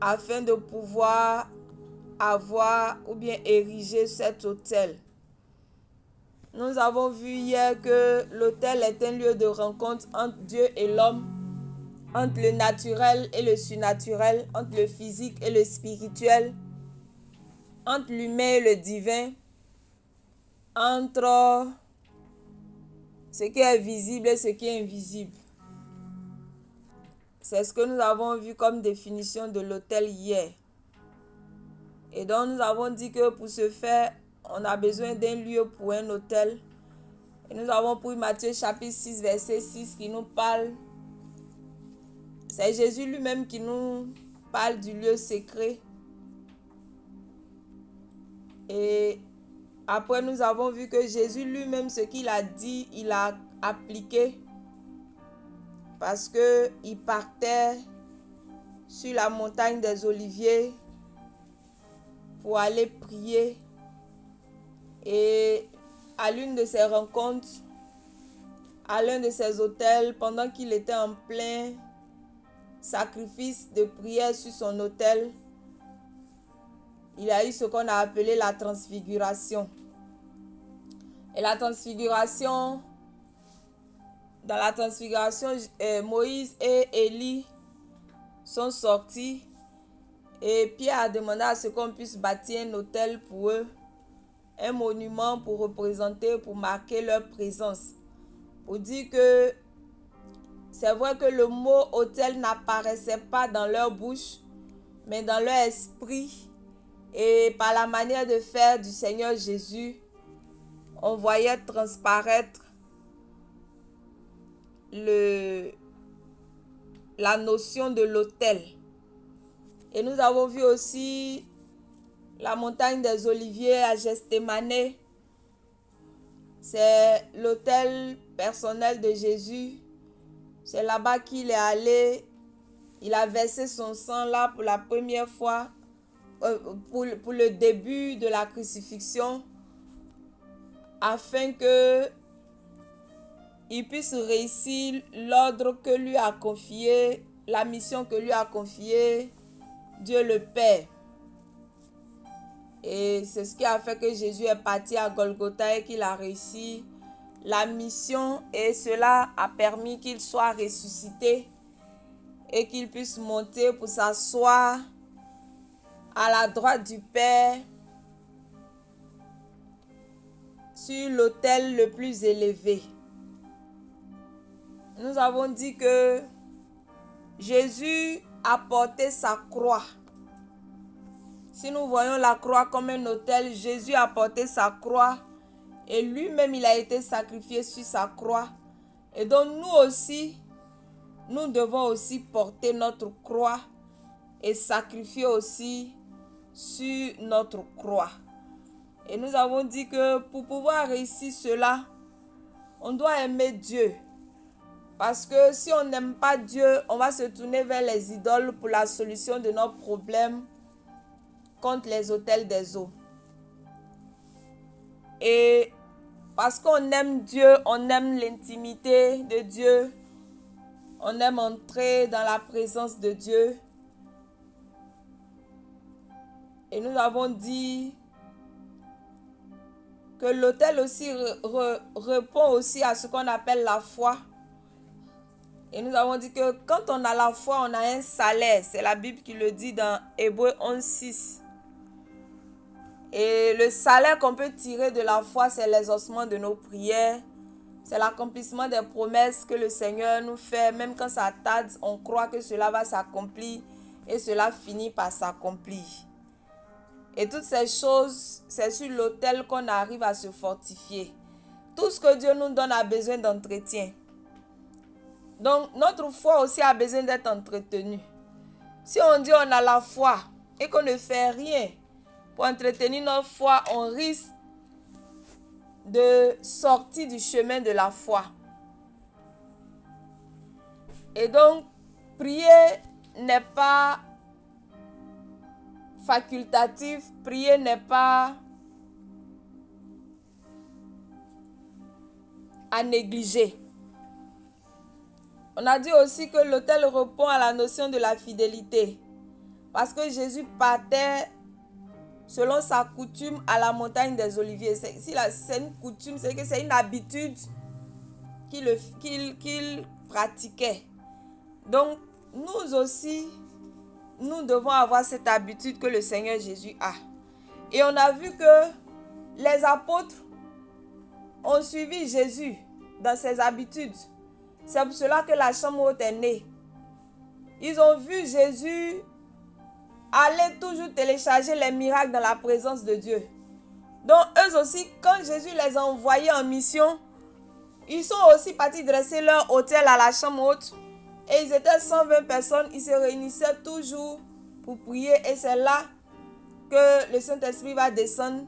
afin de pouvoir avoir ou bien ériger cet autel. Nous avons vu hier que l'autel est un lieu de rencontre entre Dieu et l'homme, entre le naturel et le surnaturel, entre le physique et le spirituel, entre l'humain et le divin, entre ce qui est visible et ce qui est invisible. C'est ce que nous avons vu comme définition de l'autel hier. Et donc nous avons dit que pour ce faire, on a besoin d'un lieu pour un autel. Et nous avons pris Matthieu chapitre 6, verset 6 qui nous parle. C'est Jésus lui-même qui nous parle du lieu secret. Et après nous avons vu que Jésus lui-même, ce qu'il a dit, il a appliqué. Parce qu'il partait sur la montagne des Oliviers pour aller prier. Et à l'une de ses rencontres, à l'un de ses autels, pendant qu'il était en plein sacrifice de prière sur son autel, il y a eu ce qu'on a appelé la transfiguration. Et la transfiguration, dans la transfiguration, Moïse et Élie sont sortis et Pierre a demandé à ce qu'on puisse bâtir un autel pour eux, un monument pour représenter, pour marquer leur présence. Pour dire que c'est vrai que le mot autel n'apparaissait pas dans leur bouche, mais dans leur esprit et par la manière de faire du Seigneur Jésus, on voyait transparaître la notion de l'autel. Et nous avons vu aussi la montagne des Oliviers à Gethsémane. C'est l'autel personnel de Jésus. C'est là-bas qu'il est allé. Il a versé son sang là pour la première fois, pour le début de la crucifixion, afin que il puisse réussir l'ordre que lui a confié, la mission que lui a confiée Dieu le Père. Et c'est ce qui a fait que Jésus est parti à Golgotha et qu'il a réussi la mission, et cela a permis qu'il soit ressuscité et qu'il puisse monter pour s'asseoir à la droite du Père sur l'autel le plus élevé. Nous avons dit que Jésus a porté sa croix. Si nous voyons la croix comme un autel, Jésus a porté sa croix et lui-même il a été sacrifié sur sa croix. Et donc nous aussi, nous devons aussi porter notre croix et sacrifier aussi sur notre croix. Et nous avons dit que pour pouvoir réussir cela, on doit aimer Dieu. Parce que si on n'aime pas Dieu, on va se tourner vers les idoles pour la solution de nos problèmes contre les autels des eaux. Et parce qu'on aime Dieu, on aime l'intimité de Dieu, on aime entrer dans la présence de Dieu. Et nous avons dit que l'autel aussi répond aussi à ce qu'on appelle la foi. Et nous avons dit que quand on a la foi, on a un salaire. C'est la Bible qui le dit dans Hébreux 11:6. Et le salaire qu'on peut tirer de la foi, c'est l'exaucement de nos prières. C'est l'accomplissement des promesses que le Seigneur nous fait. Même quand ça tarde, on croit que cela va s'accomplir et cela finit par s'accomplir. Et toutes ces choses, c'est sur l'autel qu'on arrive à se fortifier. Tout ce que Dieu nous donne a besoin d'entretien. Donc, notre foi aussi a besoin d'être entretenue. Si on dit on a la foi et qu'on ne fait rien pour entretenir notre foi, on risque de sortir du chemin de la foi. Et donc, prier n'est pas facultatif, prier n'est pas à négliger. On a dit aussi que l'autel répond à la notion de la fidélité. Parce que Jésus partait selon sa coutume à la montagne des Oliviers. C'est une coutume, c'est que c'est une habitude qu'il pratiquait. Donc, nous aussi, nous devons avoir cette habitude que le Seigneur Jésus a. Et on a vu que les apôtres ont suivi Jésus dans ses habitudes. C'est pour cela que la chambre haute est née. Ils ont vu Jésus aller toujours télécharger les miracles dans la présence de Dieu. Donc eux aussi, quand Jésus les a envoyés en mission, ils sont aussi partis dresser leur autel à la chambre haute. Et ils étaient 120 personnes, ils se réunissaient toujours pour prier. Et c'est là que le Saint-Esprit va descendre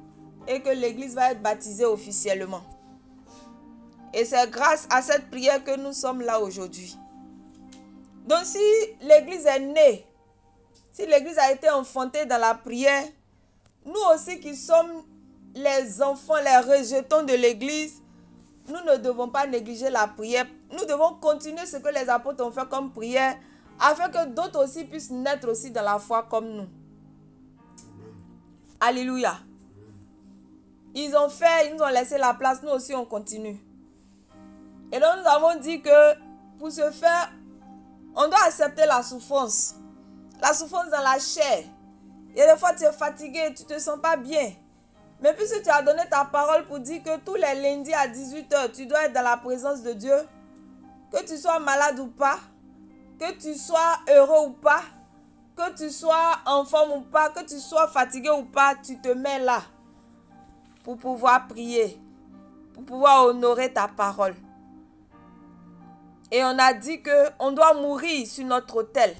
et que l'Église va être baptisée officiellement. Et c'est grâce à cette prière que nous sommes là aujourd'hui. Donc si l'Église est née, si l'Église a été enfantée dans la prière, nous aussi qui sommes les enfants, les rejetons de l'Église, nous ne devons pas négliger la prière. Nous devons continuer ce que les apôtres ont fait comme prière, afin que d'autres aussi puissent naître aussi dans la foi comme nous. Alléluia. Ils ont fait, ils nous ont laissé la place, nous aussi on continue. Et donc nous avons dit que pour ce faire, on doit accepter la souffrance. La souffrance dans la chair. Et des fois tu es fatigué, tu ne te sens pas bien. Mais puisque tu as donné ta parole pour dire que tous les lundis à 18h, tu dois être dans la présence de Dieu, que tu sois malade ou pas, que tu sois heureux ou pas, que tu sois en forme ou pas, que tu sois fatigué ou pas, tu te mets là pour pouvoir prier, pour pouvoir honorer ta parole. Et on a dit qu'on doit mourir sur notre autel.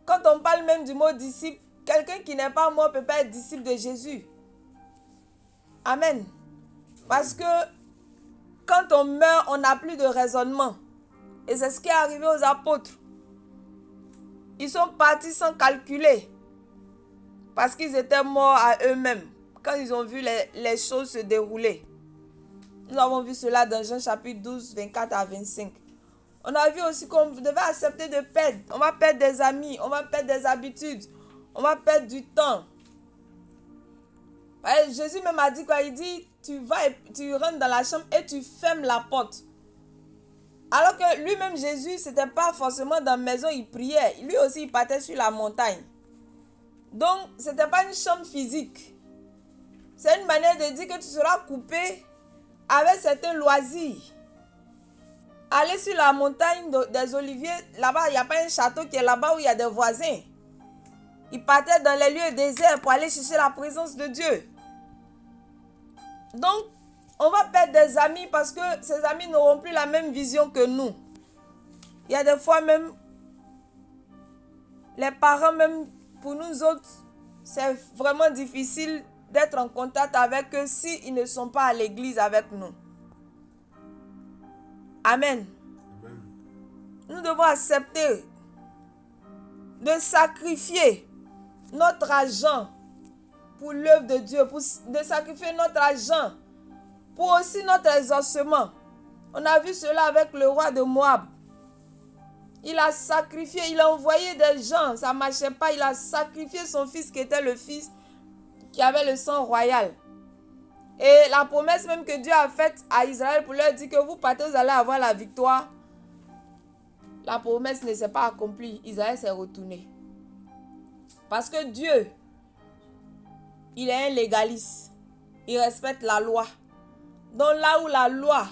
Quand on parle même du mot disciple, quelqu'un qui n'est pas mort ne peut pas être disciple de Jésus. Amen. Parce que quand on meurt, on n'a plus de raisonnement. Et c'est ce qui est arrivé aux apôtres. Ils sont partis sans calculer. Parce qu'ils étaient morts à eux-mêmes. Quand ils ont vu les choses se dérouler. Nous avons vu cela dans Jean chapitre 12, 24 à 25. On a vu aussi qu'on devait accepter de perdre. On va perdre des amis, on va perdre des habitudes, on va perdre du temps. Jésus même a dit quoi? Il dit, tu rentres dans la chambre et tu fermes la porte. Alors que lui-même, Jésus, c'était pas forcément dans la maison, il priait. Lui aussi, il partait sur la montagne. Donc, ce n'était pas une chambre physique. C'est une manière de dire que tu seras coupé avec certains loisirs. Aller sur la montagne des Oliviers, là-bas, il n'y a pas un château qui est là-bas où il y a des voisins. Il partait dans les lieux déserts pour aller chercher la présence de Dieu. Donc, on va perdre des amis parce que ces amis n'auront plus la même vision que nous. Il y a des fois même, les parents même, pour nous autres, c'est vraiment difficile d'être en contact avec eux s'ils ne sont pas à l'église avec nous. Amen. Amen. Nous devons accepter de sacrifier notre argent pour l'œuvre de Dieu, de sacrifier notre argent pour aussi notre exaucement. On a vu cela avec le roi de Moab. Il a sacrifié, il a envoyé des gens, ça ne marchait pas, il a sacrifié son fils qui était le fils qui avait le sang royal. Et la promesse même que Dieu a faite à Israël pour leur dire que vous partez, vous allez avoir la victoire. La promesse ne s'est pas accomplie. Israël s'est retourné. Parce que Dieu, il est un légaliste. Il respecte la loi. Donc là où la loi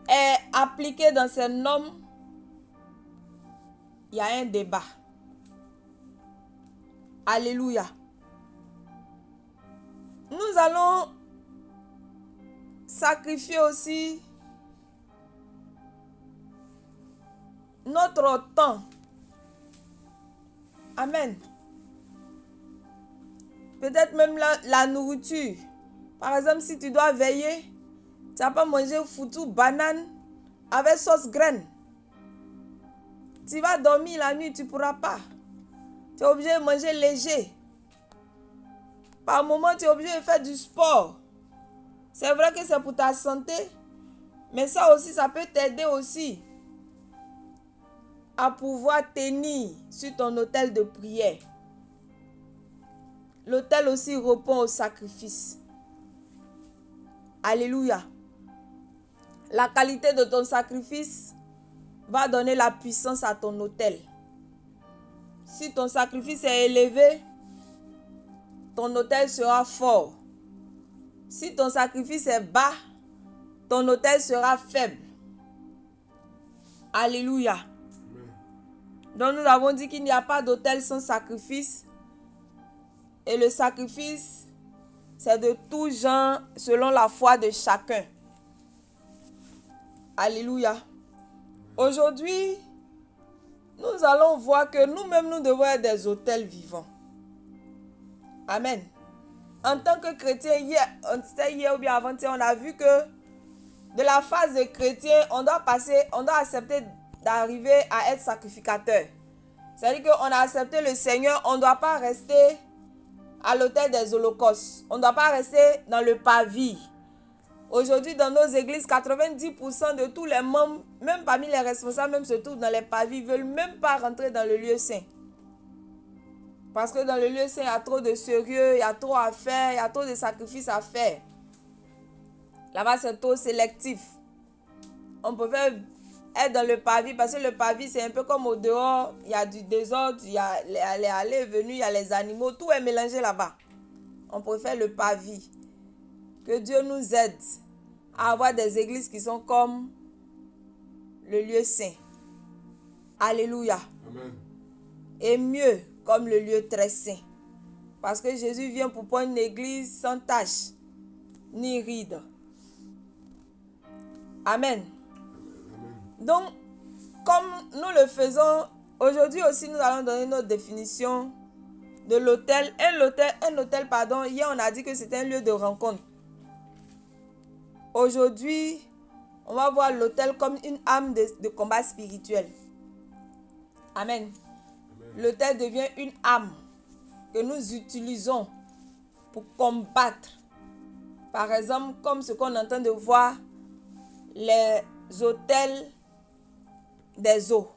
est appliquée dans ses normes, il y a un débat. Alléluia. Nous allons sacrifier aussi notre temps. Amen. Peut-être même la nourriture. Par exemple, si tu dois veiller, tu n'as pas mangé foutu banane avec sauce graine. Tu vas dormir la nuit, tu ne pourras pas. Tu es obligé de manger léger. Par moment, tu es obligé de faire du sport. C'est vrai que c'est pour ta santé, mais ça aussi, ça peut t'aider aussi à pouvoir tenir sur ton autel de prière. L'autel aussi répond au sacrifice. Alléluia. La qualité de ton sacrifice va donner la puissance à ton autel. Si ton sacrifice est élevé, ton autel sera fort. Si ton sacrifice est bas, ton autel sera faible. Alléluia. Donc nous avons dit qu'il n'y a pas d'autel sans sacrifice. Et le sacrifice, c'est de tout genre selon la foi de chacun. Alléluia. Aujourd'hui, nous allons voir que nous-mêmes, nous devons être des autels vivants. Amen. En tant que chrétien, hier ou bien avant-hier, on a vu que de la phase de chrétien, on doit accepter d'arriver à être sacrificateur. C'est-à-dire qu'on a accepté le Seigneur, on ne doit pas rester à l'autel des holocaustes. On ne doit pas rester dans le pavis. Aujourd'hui, dans nos églises, 90% de tous les membres, même parmi les responsables, même se trouvent dans les pavis, ne veulent même pas rentrer dans le lieu saint. Parce que dans le lieu saint, il y a trop de sérieux, il y a trop à faire, il y a trop de sacrifices à faire. Là-bas, c'est trop sélectif. On peut faire être dans le pavis, parce que le pavis, c'est un peu comme au dehors. Il y a du désordre, il y a les allées et venues, il y a les animaux. Tout est mélangé là-bas. On préfère le pavis. Que Dieu nous aide à avoir des églises qui sont comme le lieu saint. Alléluia. Amen. Et mieux, comme le lieu très saint. Parce que Jésus vient pour prendre une église sans tache, ni ride. Amen. Donc, comme nous le faisons, aujourd'hui aussi, nous allons donner notre définition de l'autel. Un hôtel, hier on a dit que c'était un lieu de rencontre. Aujourd'hui, on va voir l'autel comme une arme de combat spirituel. Amen. L'autel devient une arme que nous utilisons pour combattre. Par exemple, comme ce qu'on est en train de voir, les autels des eaux.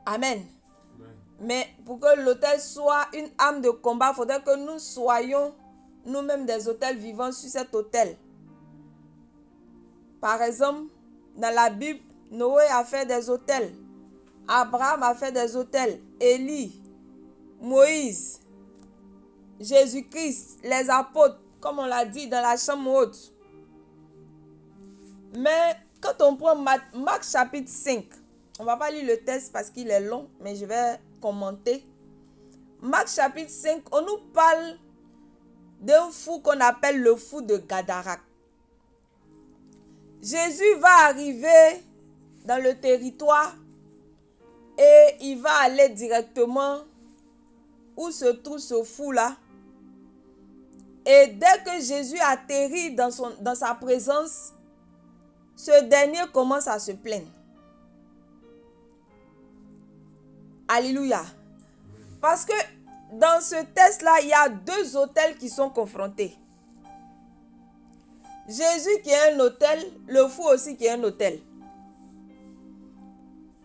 Amen. Mais pour que l'autel soit une arme de combat, il faudrait que nous soyons nous-mêmes des autels vivants sur cet autel. Par exemple, dans la Bible, Noé a fait des autels. Abraham a fait des autels. Élie, Moïse, Jésus-Christ, les apôtres, comme on l'a dit dans la chambre haute. Mais quand on prend Marc chapitre 5, on ne va pas lire le texte parce qu'il est long, mais je vais commenter. Marc chapitre 5, on nous parle d'un fou qu'on appelle le fou de Gadara. Jésus va arriver dans le territoire et il va aller directement où se trouve ce fou-là. Et dès que Jésus atterrit dans sa présence, ce dernier commence à se plaindre. Alléluia. Parce que dans ce texte-là, il y a deux autels qui sont confrontés. Jésus qui est un autel, le fou aussi qui est un autel.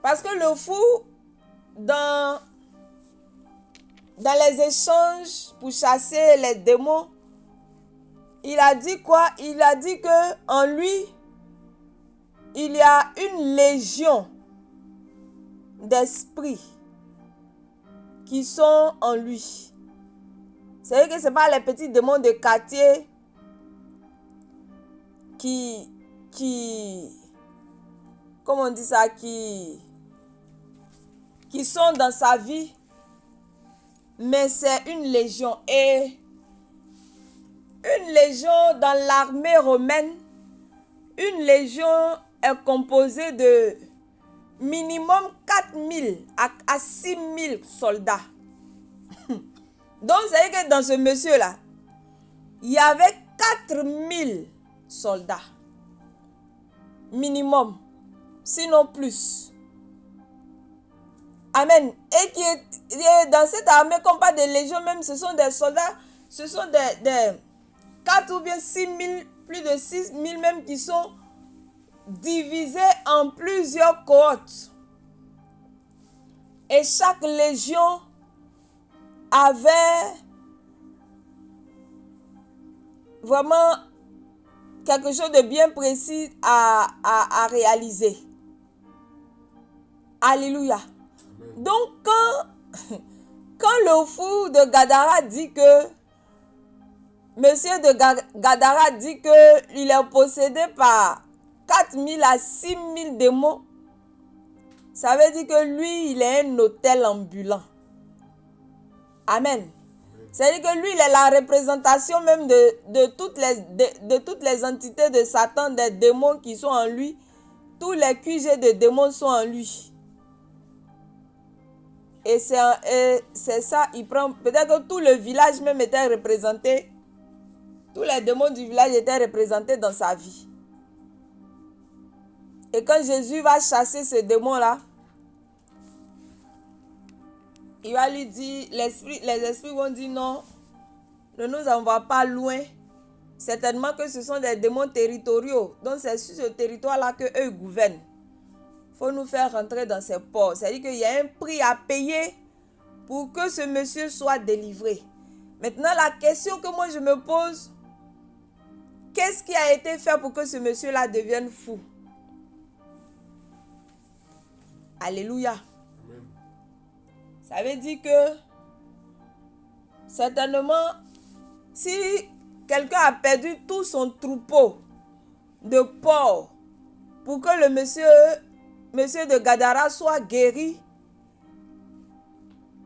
Parce que le fou, dans les échanges pour chasser les démons, il a dit quoi? Il a dit que en lui, il y a une légion d'esprits qui sont en lui. C'est-à-dire que ce n'est pas les petits démons de quartier comment on dit ça, qui sont dans sa vie, mais c'est une légion. Et une légion dans l'armée romaine, une légion est composée de minimum 4000 à 6000 soldats. Donc, c'est-à-dire que dans ce monsieur-là, il y avait 4000 soldats. Minimum. Sinon plus. Amen. Et dans cette armée, comme pas de légion même, ce sont des soldats, ce sont des 4 ou bien 6000, plus de 6000 même qui sont divisés en plusieurs cohortes. Et chaque légion avait vraiment quelque chose de bien précis à réaliser. Alléluia. Donc quand le fou de Gadara dit que monsieur de Gadara dit que il est possédé par 4000 à 6000 démons, ça veut dire que lui, il est un autel ambulant. Amen. C'est-à-dire que lui, il est la représentation même de toutes les entités de Satan, des démons qui sont en lui. Tous les QG de démons sont en lui. Et c'est ça, il prend... Peut-être que tout le village même était représenté. Tous les démons du village étaient représentés dans sa vie. Et quand Jésus va chasser ce démon-là, il va lui dire, les esprits vont dire non, ne nous envoie pas loin. Certainement que ce sont des démons territoriaux. Donc c'est sur ce territoire-là qu'eux gouvernent. Il faut nous faire rentrer dans ces ports. C'est-à-dire qu'il y a un prix à payer pour que ce monsieur soit délivré. Maintenant, la question que moi je me pose, qu'est-ce qui a été fait pour que ce monsieur-là devienne fou? Alléluia. Amen. Ça veut dire que certainement, si quelqu'un a perdu tout son troupeau de porcs pour que le monsieur de Gadara soit guéri,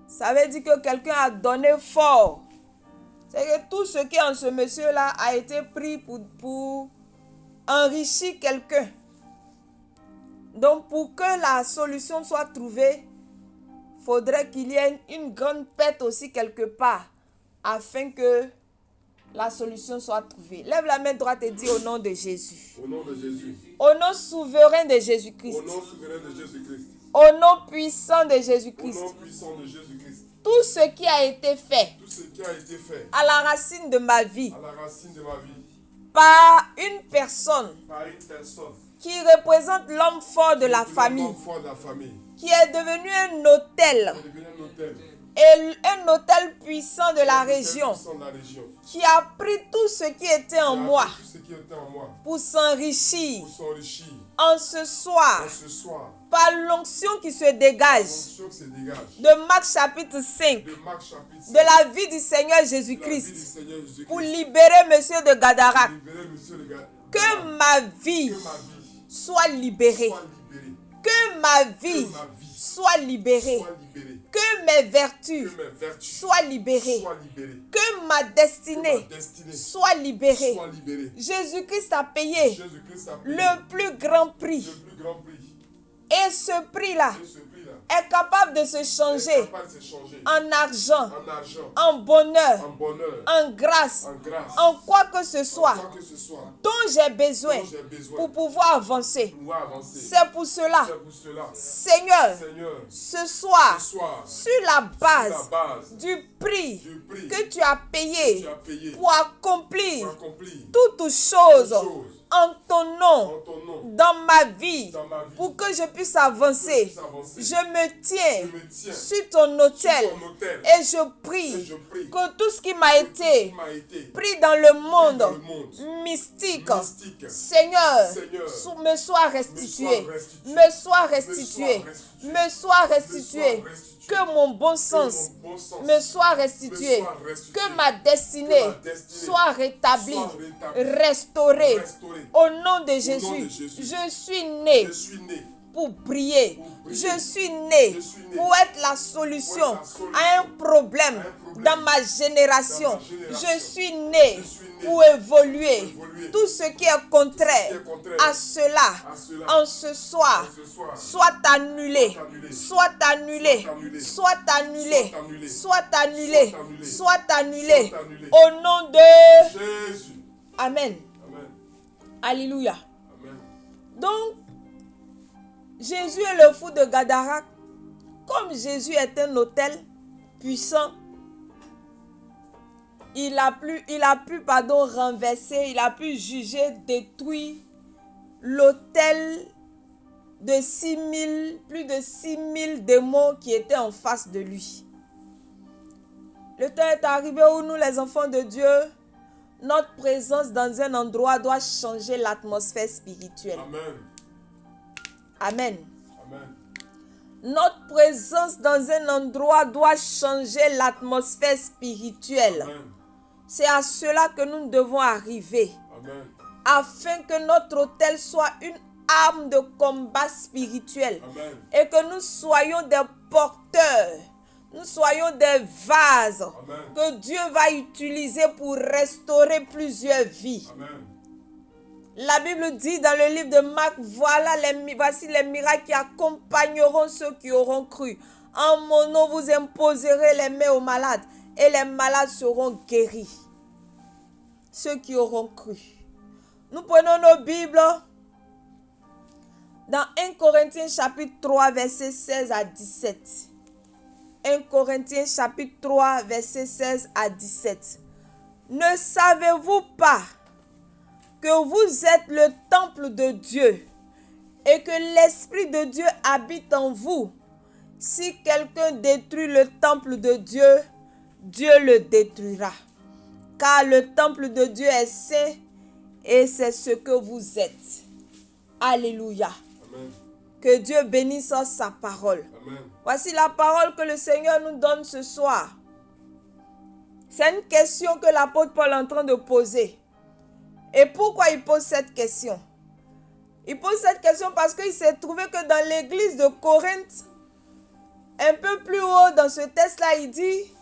ça veut dire que quelqu'un a donné fort. C'est que tout ce qui est en ce monsieur-là a été pris pour enrichir quelqu'un. Donc, pour que la solution soit trouvée, il faudrait qu'il y ait une grande perte aussi quelque part, afin que la solution soit trouvée. Lève la main droite et dis au nom de Jésus. Au nom de Jésus. Au nom souverain de Jésus-Christ. Au nom souverain de Jésus-Christ. Au nom puissant de Jésus-Christ. Au nom puissant de Jésus-Christ. Tout ce qui a été fait. Tout ce qui a été fait. À la racine de ma vie. À la racine de ma vie. Par une personne. Par une personne. Qui représente l'homme fort de la famille. L'homme fort de la famille. Qui est devenu un autel. Qui est devenu un autel. Et un autel puissant de la région. Qui a pris tout ce qui était en moi. Pour s'enrichir. En ce soir. Par l'onction qui se dégage. De Marc chapitre 5. De la vie du Seigneur Jésus-Christ. Pour libérer monsieur de Gadara. Que ma vie soit libérée. Que ma vie soit libérée. Que mes vertus soient libérées. Que ma destinée soit libérée. Jésus-Christ a payé le plus grand prix. Et ce prix-là est capable de se changer en argent, en bonheur, en grâce, en quoi que ce soit dont j'ai besoin pour pouvoir avancer. C'est pour cela, Seigneur, ce soir, sur la base du prix que tu as payé pour accomplir toutes choses en ton nom, dans ma vie, pour que je puisse avancer, je me tiens sur ton autel et je prie que tout ce qui m'a été pris dans le monde mystique, Seigneur, me soit restitué, me soit restitué, me soit restitué. Que mon bon sens me soit restitué. Que ma destinée soit rétablie, restaurée. Au nom de Jésus, je suis né pour prier. Je suis né pour être la solution à un problème dans ma génération. Je suis né pour évoluer. Tout ce qui est contraire à cela, en ce soir, soit annulé, soit annulé, soit annulé, soit annulé, soit annulé. Au nom de Jésus. Amen. Alléluia. Donc, Jésus est le fou de Gadara. Comme Jésus est un autel puissant, il a pu renverser, il a pu juger, détruire l'autel de plus de 6000 démons qui étaient en face de lui. Le temps est arrivé où nous, les enfants de Dieu, notre présence dans un endroit doit changer l'atmosphère spirituelle. Amen. Amen. Notre présence dans un endroit doit changer l'atmosphère spirituelle. Amen. C'est à cela que nous devons arriver. Amen. Afin que notre autel soit une arme de combat spirituel. Amen. Et que nous soyons des porteurs. Nous soyons des vases. Amen. Que Dieu va utiliser pour restaurer plusieurs vies. Amen. La Bible dit dans le livre de Marc, voici les miracles qui accompagneront ceux qui auront cru. En mon nom, vous imposerez les mains aux malades et les malades seront guéris. Ceux qui auront cru. Nous prenons nos Bibles dans 1 Corinthiens chapitre 3, versets 16 à 17. 1 Corinthiens chapitre 3, versets 16 à 17. Ne savez-vous pas que vous êtes le temple de Dieu et que l'Esprit de Dieu habite en vous? Si quelqu'un détruit le temple de Dieu, Dieu le détruira. Car le temple de Dieu est saint et c'est ce que vous êtes. Alléluia. Amen. Que Dieu bénisse sa parole. Amen. Voici la parole que le Seigneur nous donne ce soir. C'est une question que l'apôtre Paul est en train de poser. Et pourquoi il pose cette question? Il pose cette question parce qu'il s'est trouvé que dans l'église de Corinthe, un peu plus haut dans ce texte-là, il dit,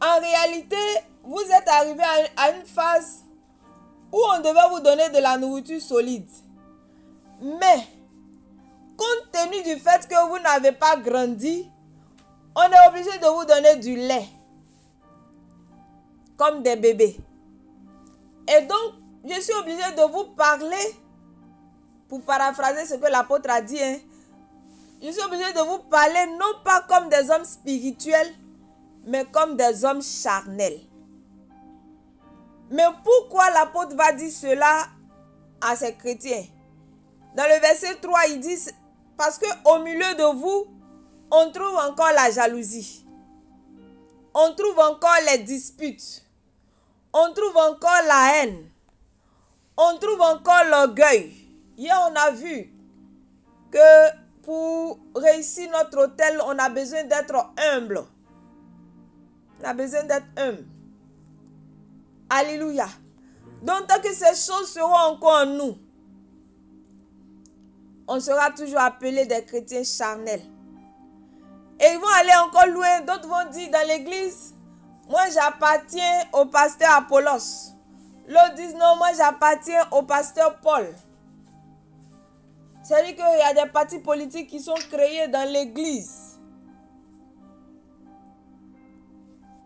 en réalité, vous êtes arrivé à une phase où on devait vous donner de la nourriture solide. Mais, compte tenu du fait que vous n'avez pas grandi, on est obligé de vous donner du lait, comme des bébés. Et donc, je suis obligé de vous parler, pour paraphraser ce que l'apôtre a dit, je suis obligé de vous parler non pas comme des hommes spirituels, mais comme des hommes charnels. Mais pourquoi l'apôtre va dire cela à ses chrétiens? Dans le verset 3, il dit, parce qu'au milieu de vous, on trouve encore la jalousie. On trouve encore les disputes. On trouve encore la haine. On trouve encore l'orgueil. Hier, on a vu que pour réussir notre hôtel, on a besoin d'être humble. On a besoin d'être humble. Alléluia. Donc, tant que ces choses seront encore en nous, on sera toujours appelé des chrétiens charnels. Et ils vont aller encore loin. D'autres vont dire dans l'église, moi j'appartiens au pasteur Apollos. L'autre dit non, moi j'appartiens au pasteur Paul. C'est-à-dire qu'il y a des partis politiques qui sont créés dans l'église.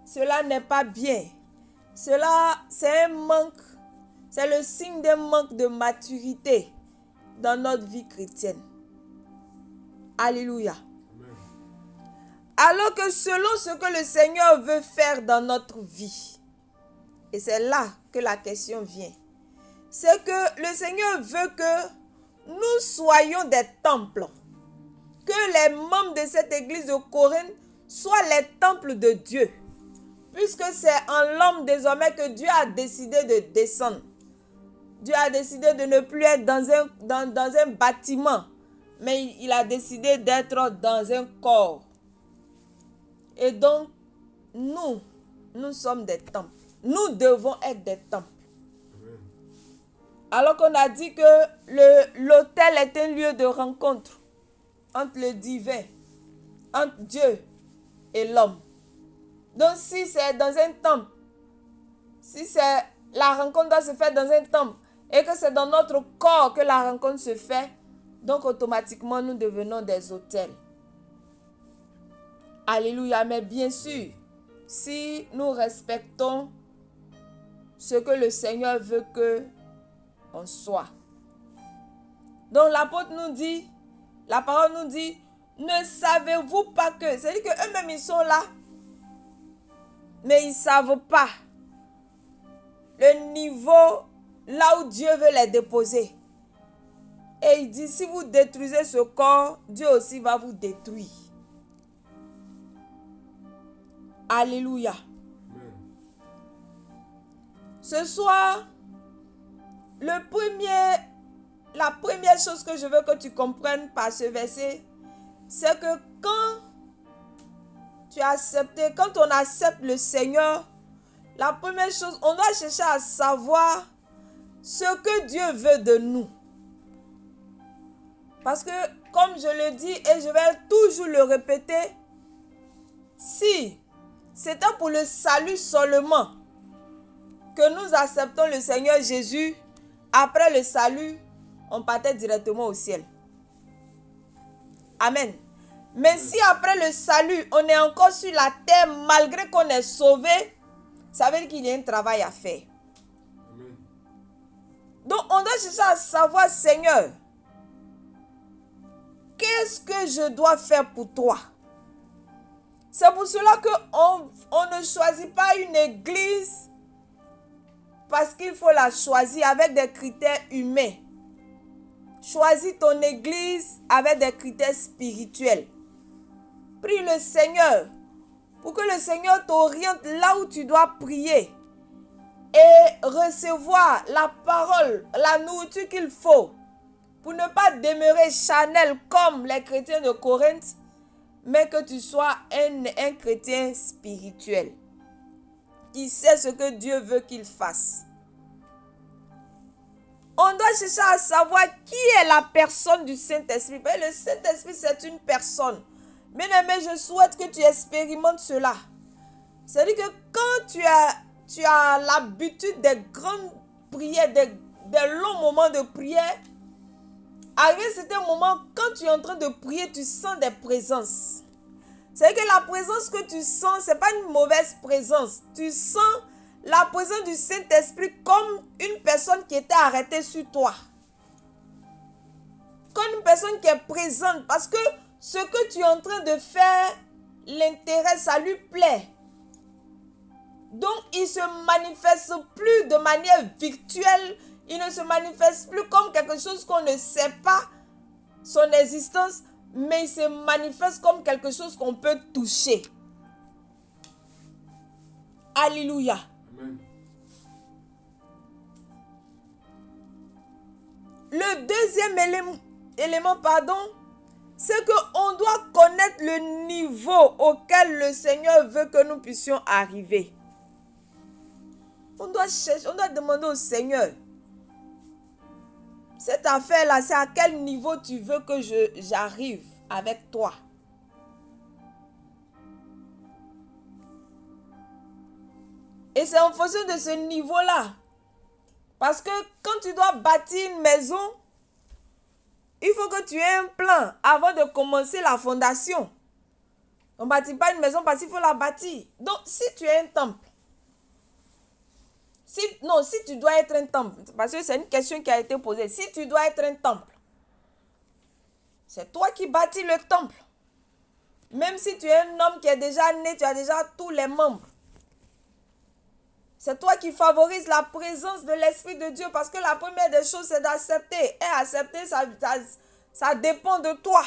Cela n'est pas bien. Cela, c'est un manque. C'est le signe d'un manque de maturité dans notre vie chrétienne. Alléluia. Amen. Alors que selon ce que le Seigneur veut faire dans notre vie, et c'est là que la question vient, c'est que le Seigneur veut que nous soyons des temples, que les membres de cette église de Corinthe soient les temples de Dieu, puisque c'est en l'homme désormais que Dieu a décidé de descendre. Dieu a décidé de ne plus être dans un bâtiment, mais il a décidé d'être dans un corps. Et donc, nous sommes des temples. Nous devons être des temples. Amen. Alors qu'on a dit que l'autel est un lieu de rencontre entre le divin, entre Dieu et l'homme. Donc si c'est dans un temple, si la rencontre doit se faire dans un temple et que c'est dans notre corps que la rencontre se fait, donc automatiquement nous devenons des autels. Alléluia. Mais bien sûr, si nous respectons ce que le Seigneur veut que on soit. Donc l'apôtre nous dit, la parole nous dit, ne savez-vous pas que, c'est-à-dire qu'eux-mêmes ils sont là, mais ils ne savent pas le niveau là où Dieu veut les déposer. Et il dit, si vous détruisez ce corps, Dieu aussi va vous détruire. Alléluia. Amen. Ce soir, la première chose que je veux que tu comprennes par ce verset, c'est que quand on accepte le Seigneur, la première chose, on doit chercher à savoir ce que Dieu veut de nous. Parce que, comme je le dis et je vais toujours le répéter, si c'était pour le salut seulement que nous acceptons le Seigneur Jésus, après le salut, on partait directement au ciel. Amen. Mais si après le salut, on est encore sur la terre, malgré qu'on est sauvé, ça veut dire qu'il y a un travail à faire. Amen. Donc, on doit chercher à savoir, Seigneur, qu'est-ce que je dois faire pour toi? C'est pour cela qu'on ne choisit pas une église parce qu'il faut la choisir avec des critères humains. Choisis ton église avec des critères spirituels. Prie le Seigneur pour que le Seigneur t'oriente là où tu dois prier et recevoir la parole, la nourriture qu'il faut pour ne pas demeurer charnel comme les chrétiens de Corinthe, mais que tu sois un chrétien spirituel qui sait ce que Dieu veut qu'il fasse. On doit chercher à savoir qui est la personne du Saint-Esprit. Le Saint-Esprit, c'est une personne. Bien-aimé, je souhaite que tu expérimentes cela. C'est-à-dire que quand tu as l'habitude des grandes prières, des longs moments de prière, arrivé à certains moments, quand tu es en train de prier, tu sens des présences. C'est-à-dire que la présence que tu sens, ce n'est pas une mauvaise présence. Tu sens la présence du Saint-Esprit comme une personne qui était arrêtée sur toi. Comme une personne qui est présente. Parce que ce que tu es en train de faire, l'intérêt, ça lui plaît. Donc, il ne se manifeste plus de manière virtuelle. Il ne se manifeste plus comme quelque chose qu'on ne sait pas son existence. Mais il se manifeste comme quelque chose qu'on peut toucher. Alléluia. Amen. Le deuxième élément, c'est qu'on doit connaître le niveau auquel le Seigneur veut que nous puissions arriver. On doit demander au Seigneur, cette affaire-là, c'est à quel niveau tu veux que j'arrive avec toi? Et c'est en fonction de ce niveau-là. Parce que quand tu dois bâtir une maison, il faut que tu aies un plan avant de commencer la fondation. On ne bâtit pas une maison parce qu'il faut la bâtir. Donc, si tu es un temple, si tu dois être un temple, parce que c'est une question qui a été posée. Si tu dois être un temple, c'est toi qui bâtis le temple. Même si tu es un homme qui est déjà né, tu as déjà tous les membres. C'est toi qui favorises la présence de l'Esprit de Dieu parce que la première des choses, c'est d'accepter. Et accepter, ça dépend de toi.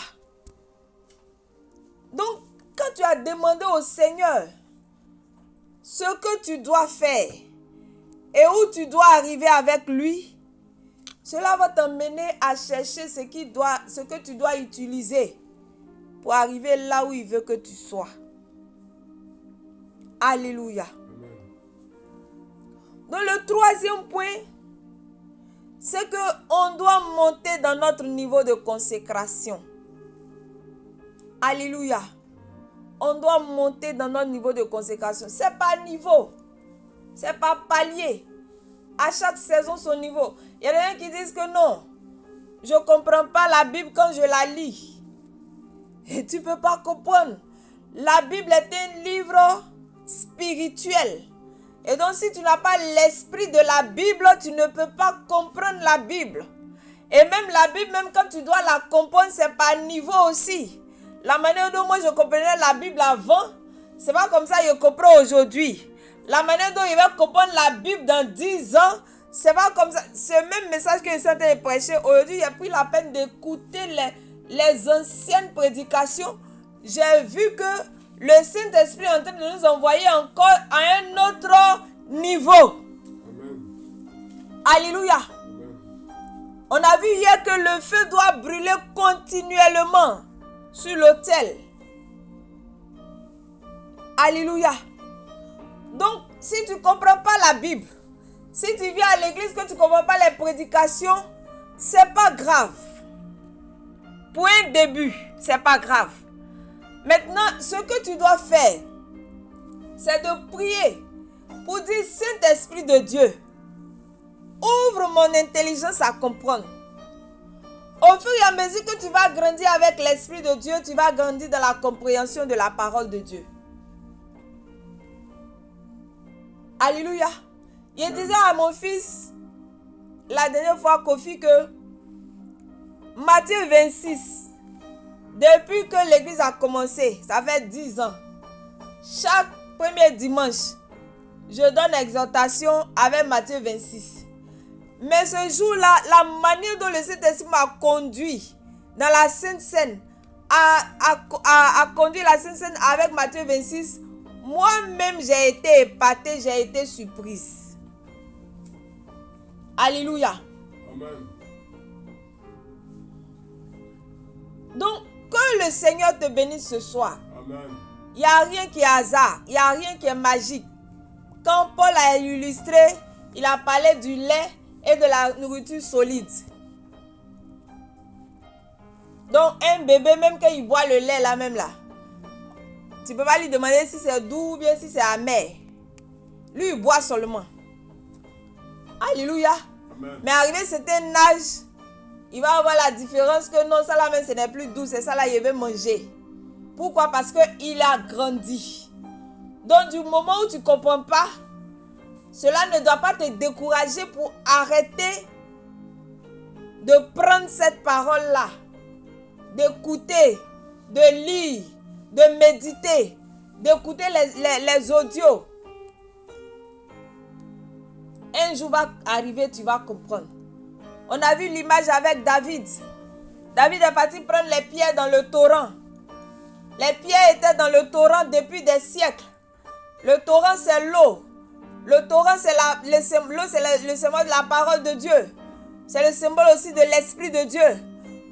Donc, quand tu as demandé au Seigneur ce que tu dois faire et où tu dois arriver avec lui, cela va t'emmener à chercher ce que tu dois utiliser pour arriver là où il veut que tu sois. Alléluia. Donc le troisième point, c'est qu'on doit monter dans notre niveau de consécration. Alléluia. On doit monter dans notre niveau de consécration. Ce n'est pas niveau. Ce n'est pas palier. À chaque saison, son niveau. Il y a des gens qui disent que non, je ne comprends pas la Bible quand je la lis. Et tu ne peux pas comprendre. La Bible est un livre spirituel. Et donc, si tu n'as pas l'esprit de la Bible, tu ne peux pas comprendre la Bible. Et même la Bible, même quand tu dois la comprendre, c'est par niveau aussi. La manière dont moi je comprenais la Bible avant, c'est pas comme ça que je comprends aujourd'hui. La manière dont je vais comprendre la Bible dans 10 ans, c'est pas comme ça. C'est le même message que je suis en train de prêcher. Aujourd'hui, j'ai pris la peine d'écouter les anciennes prédications. J'ai vu que le Saint-Esprit est en train de nous envoyer encore à un autre niveau. Amen. Alléluia. Amen. On a vu hier que le feu doit brûler continuellement sur l'autel. Alléluia. Donc, si tu ne comprends pas la Bible, si tu viens à l'église que tu ne comprends pas les prédications, c'est pas grave. Pour un début, c'est pas grave. Maintenant, ce que tu dois faire, c'est de prier pour dire Saint-Esprit de Dieu, ouvre mon intelligence à comprendre. Au fur et à mesure que tu vas grandir avec l'Esprit de Dieu, tu vas grandir dans la compréhension de la parole de Dieu. Alléluia. Je disais à mon fils, la dernière fois, Kofi, que Matthieu 26, depuis que l'église a commencé, ça fait 10 ans, chaque premier dimanche, je donne exhortation avec Matthieu 26. Mais ce jour-là, la manière dont le Saint-Esprit m'a conduit dans la Sainte Seine a conduit la Sainte Seine avec Matthieu 26, moi-même j'ai été épatée, j'ai été surprise. Alléluia. Amen. Donc, que le Seigneur te bénisse ce soir. Amen. Il n'y a rien qui est hasard, il n'y a rien qui est magique. Quand Paul a illustré, il a parlé du lait et de la nourriture solide. Donc, un bébé, même quand il boit le lait là même là, tu ne peux pas lui demander si c'est doux ou bien si c'est amer. Lui, il boit seulement. Alléluia. Amen. Mais arrivé à un certain âge, il va avoir la différence que non, ça là même, ce n'est plus doux, c'est ça là, il veut manger. Pourquoi? Parce qu'il a grandi. Donc, du moment où tu ne comprends pas, cela ne doit pas te décourager pour arrêter de prendre cette parole-là, d'écouter, de lire, de méditer, d'écouter les audios. Un jour va arriver, tu vas comprendre. On a vu l'image avec David. David est parti prendre les pierres dans le torrent. Les pierres étaient dans le torrent depuis des siècles. Le torrent, c'est l'eau. Le torrent, c'est le symbole de la parole de Dieu. C'est le symbole aussi de l'Esprit de Dieu.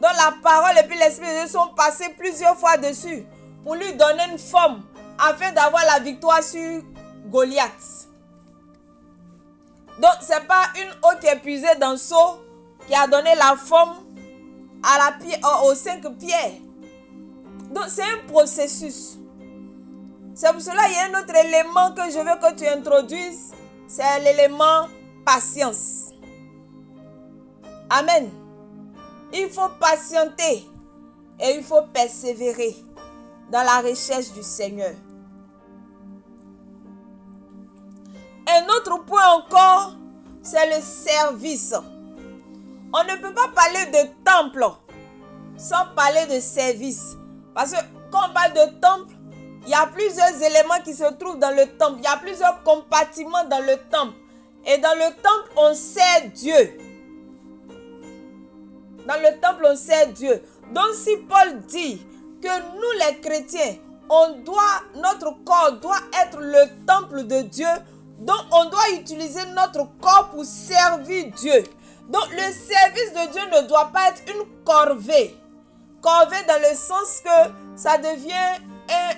Donc la parole et puis l'Esprit de Dieu sont passés plusieurs fois dessus pour lui donner une forme afin d'avoir la victoire sur Goliath. Donc ce n'est pas une eau qui est puisée dans le seau qui a donné la forme aux 5 pierres. Donc c'est un processus. C'est pour cela qu'il y a un autre élément que je veux que tu introduises. C'est l'élément patience. Amen. Il faut patienter et il faut persévérer dans la recherche du Seigneur. Un autre point encore, c'est le service. On ne peut pas parler de temple sans parler de service. Parce que quand on parle de temple, il y a plusieurs éléments qui se trouvent dans le temple. Il y a plusieurs compartiments dans le temple. Et dans le temple, on sert Dieu. Dans le temple, on sert Dieu. Donc si Paul dit que nous les chrétiens, notre corps doit être le temple de Dieu, donc on doit utiliser notre corps pour servir Dieu. Donc le service de Dieu ne doit pas être une corvée. Corvée dans le sens que ça devient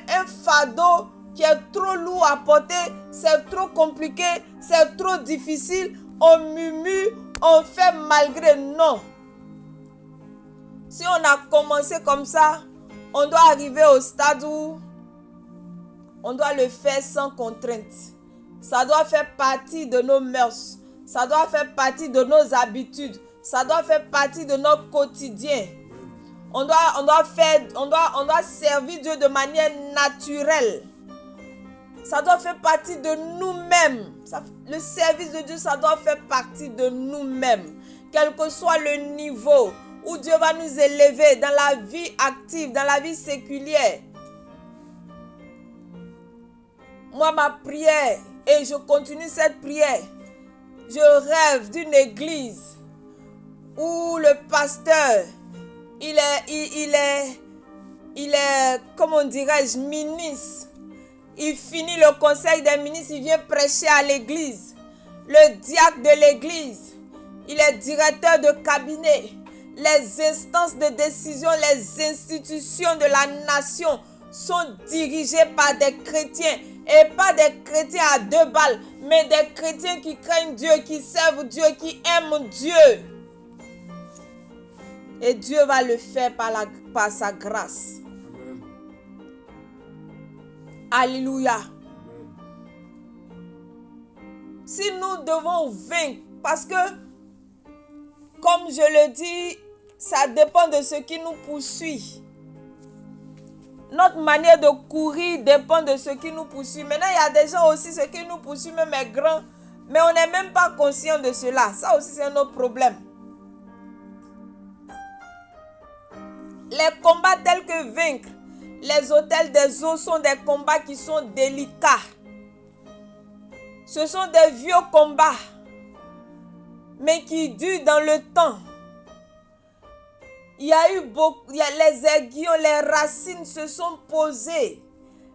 un fardeau qui est trop lourd à porter, c'est trop compliqué, c'est trop difficile, on murmure, on fait malgré. Non. Si on a commencé comme ça, on doit arriver au stade où on doit le faire sans contrainte. Ça doit faire partie de nos mœurs, ça doit faire partie de nos habitudes, ça doit faire partie de notre quotidien. On doit servir Dieu de manière naturelle. Ça doit faire partie de nous-mêmes. Le service de Dieu, ça doit faire partie de nous-mêmes. Quel que soit le niveau où Dieu va nous élever dans la vie active, dans la vie séculière. Moi, ma prière, et je continue cette prière, je rêve d'une église où le pasteur, il est, comment dirais-je, ministre. Il finit le conseil des ministres, il vient prêcher à l'église. Le diacre de l'église, il est directeur de cabinet. Les instances de décision, les institutions de la nation sont dirigées par des chrétiens. Et pas des chrétiens à 2 balles, mais des chrétiens qui craignent Dieu, qui servent Dieu, qui aiment Dieu. Et Dieu va le faire par sa grâce. Amen. Alléluia. Amen. Si nous devons vaincre, parce que, comme je le dis, ça dépend de ce qui nous poursuit. Notre manière de courir dépend de ce qui nous poursuit. Maintenant, il y a des gens aussi, ce qui nous poursuit même est grand, mais on n'est même pas conscient de cela. Ça aussi, c'est un autre problème. Les combats tels que vaincre les hôtels des eaux sont des combats qui sont délicats. Ce sont des vieux combats, mais qui durent dans le temps. il y a eu beaucoup, les aiguillons, les racines se sont posées.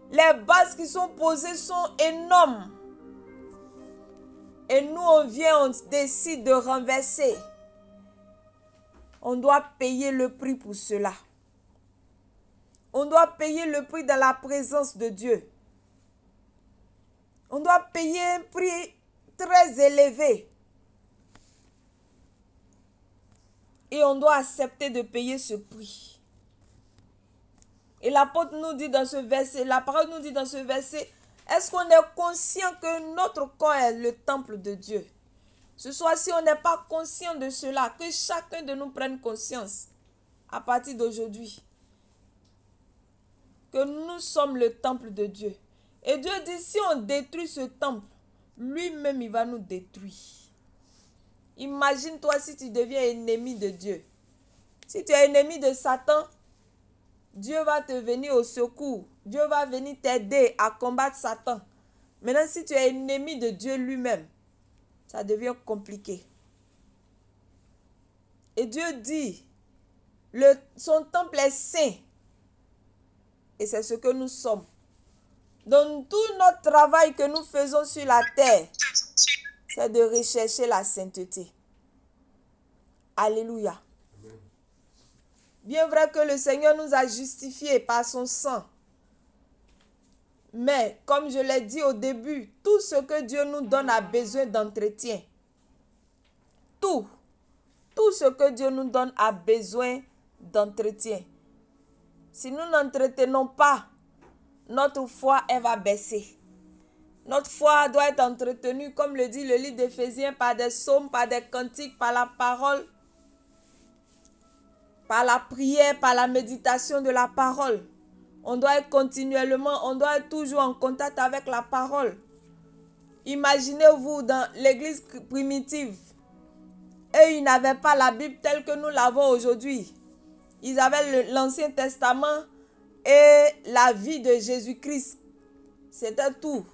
Les bases qui sont posées sont énormes. Et nous, on vient, on décide de renverser. On doit payer le prix pour cela. On doit payer le prix dans la présence de Dieu. On doit payer un prix très élevé. Et on doit accepter de payer ce prix. Et l'apôtre nous dit dans ce verset, la parole nous dit dans ce verset, est-ce qu'on est conscient que notre corps est le temple de Dieu? Ce soir, si on n'est pas conscient de cela, que chacun de nous prenne conscience à partir d'aujourd'hui que nous sommes le temple de Dieu. Et Dieu dit, si on détruit ce temple, lui-même, il va nous détruire. Imagine-toi si tu deviens ennemi de Dieu. Si tu es ennemi de Satan, Dieu va te venir au secours. Dieu va venir t'aider à combattre Satan. Maintenant, si tu es ennemi de Dieu lui-même, ça devient compliqué. Et Dieu dit, son temple est saint. Et c'est ce que nous sommes. Donc tout notre travail que nous faisons sur la terre, c'est de rechercher la sainteté. Alléluia. Bien vrai que le Seigneur nous a justifiés par son sang. Mais, comme je l'ai dit au début, tout ce que Dieu nous donne a besoin d'entretien. Tout ce que Dieu nous donne a besoin d'entretien. Si nous n'entretenons pas, notre foi, elle va baisser. Notre foi doit être entretenue, comme le dit le livre d'Éphésiens, par des psaumes, par des cantiques, par la parole, par la prière, par la méditation de la parole. On doit être continuellement, on doit être toujours en contact avec la parole. Imaginez-vous dans l'église primitive, eux, ils n'avaient pas la Bible telle que nous l'avons aujourd'hui. Ils avaient l'Ancien Testament et la vie de Jésus-Christ. C'était tout.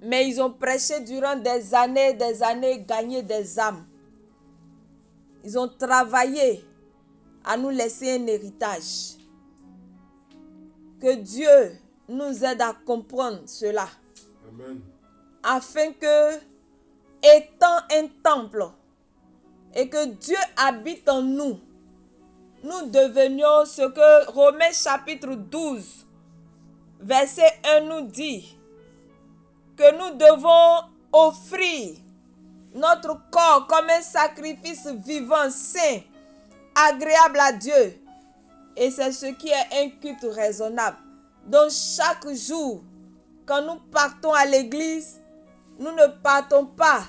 Mais ils ont prêché durant des années, gagné des âmes. Ils ont travaillé à nous laisser un héritage. Que Dieu nous aide à comprendre cela. Amen. Afin que, étant un temple, et que Dieu habite en nous, nous devenions ce que Romains chapitre 12, verset 1 nous dit, que nous devons offrir notre corps comme un sacrifice vivant, saint, agréable à Dieu. Et c'est ce qui est un culte raisonnable. Donc chaque jour, quand nous partons à l'église, nous ne partons pas.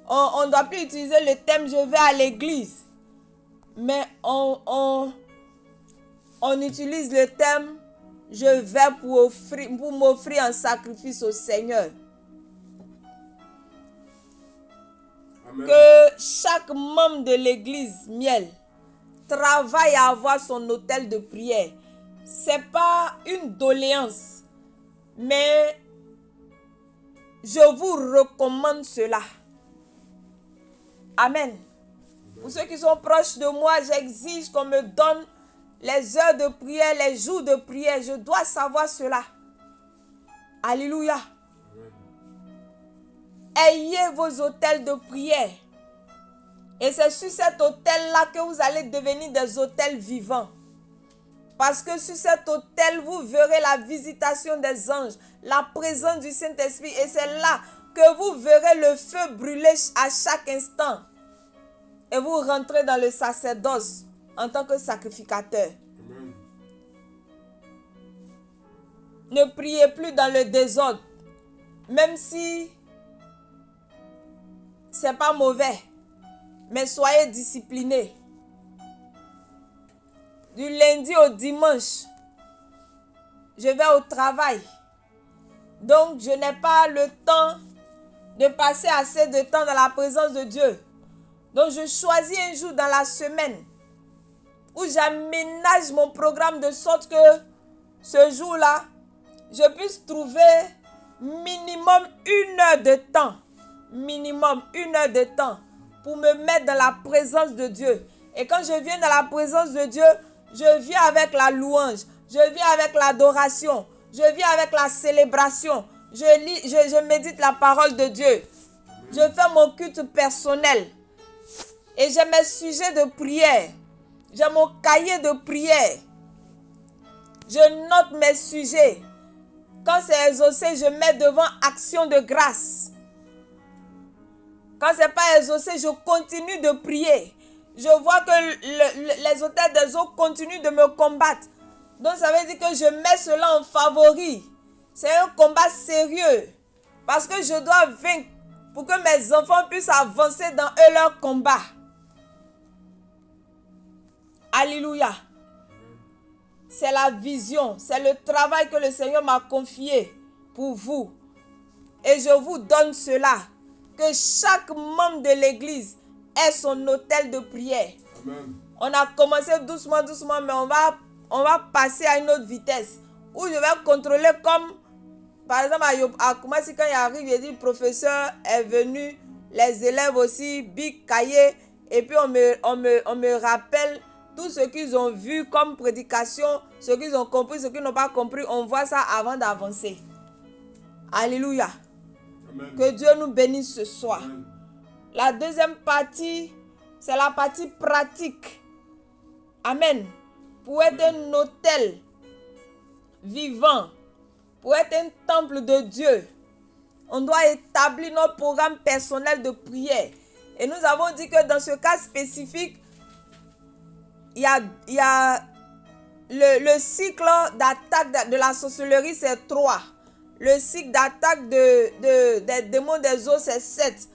On ne doit plus utiliser le thème « je vais à l'église ». Mais on utilise le thème « je vais pour m'offrir un sacrifice au Seigneur ». Que chaque membre de l'église miel travaille à avoir son autel de prière. Ce n'est pas une doléance, mais je vous recommande cela. Amen. Pour ceux qui sont proches de moi, j'exige qu'on me donne les heures de prière, les jours de prière. Je dois savoir cela. Alléluia. Ayez vos autels de prière. Et c'est sur cet autel-là que vous allez devenir des autels vivants. Parce que sur cet autel, vous verrez la visitation des anges, la présence du Saint-Esprit. Et c'est là que vous verrez le feu brûler à chaque instant. Et vous rentrez dans le sacerdoce en tant que sacrificateur. Amen. Ne priez plus dans le désordre. Même si c'est pas mauvais. Mais soyez disciplinés. Du lundi au dimanche, je vais au travail. Donc, je n'ai pas le temps de passer assez de temps dans la présence de Dieu. Donc, je choisis un jour dans la semaine où j'aménage mon programme de sorte que ce jour-là, je puisse trouver minimum 1 heure de temps. Minimum 1 heure de temps pour me mettre dans la présence de Dieu. Et quand je viens dans la présence de Dieu, je viens avec la louange, je viens avec l'adoration, je viens avec la célébration. Je médite la parole de Dieu. Je fais mon culte personnel. Et j'ai mes sujets de prière. J'ai mon cahier de prière. Je note mes sujets. Quand c'est exaucé, je mets devant action de grâce. Quand ce n'est pas exaucé, je continue de prier. Je vois que les autels des eaux continuent de me combattre. Donc ça veut dire que je mets cela en favori. C'est un combat sérieux. Parce que je dois vaincre pour que mes enfants puissent avancer dans eux leur combat. Alléluia. C'est la vision, c'est le travail que le Seigneur m'a confié pour vous. Et je vous donne cela. Que chaque membre de l'église ait son autel de prière. Amen. On a commencé doucement, mais on va passer à une autre vitesse. Où je vais contrôler comme, par exemple, à Koumassi, quand il arrive, il dit, le professeur est venu, les élèves aussi, big cahier, et puis on me rappelle tout ce qu'ils ont vu comme prédication, ce qu'ils ont compris, ce qu'ils n'ont pas compris, on voit ça avant d'avancer. Alléluia. Amen. Que Dieu nous bénisse ce soir. Amen. La deuxième partie, c'est la partie pratique. Amen. Pour être un autel vivant, pour être un temple de Dieu, on doit établir notre programme personnel de prière. Et nous avons dit que dans ce cas spécifique, il y a le cycle d'attaque de la sorcellerie, c'est 3. Le cycle d'attaque des démons des eaux, c'est 7.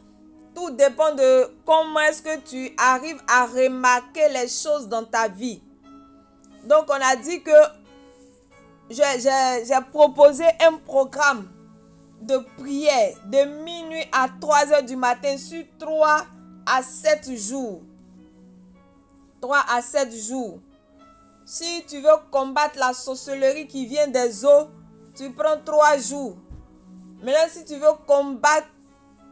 Tout dépend de comment est-ce que tu arrives à remarquer les choses dans ta vie. Donc, on a dit que j'ai proposé un programme de prière de minuit à 3 heures du matin sur 3 à 7 jours. 3 à 7 jours. Si tu veux combattre la sorcellerie qui vient des eaux, tu prends 3 jours. Maintenant, si tu veux combattre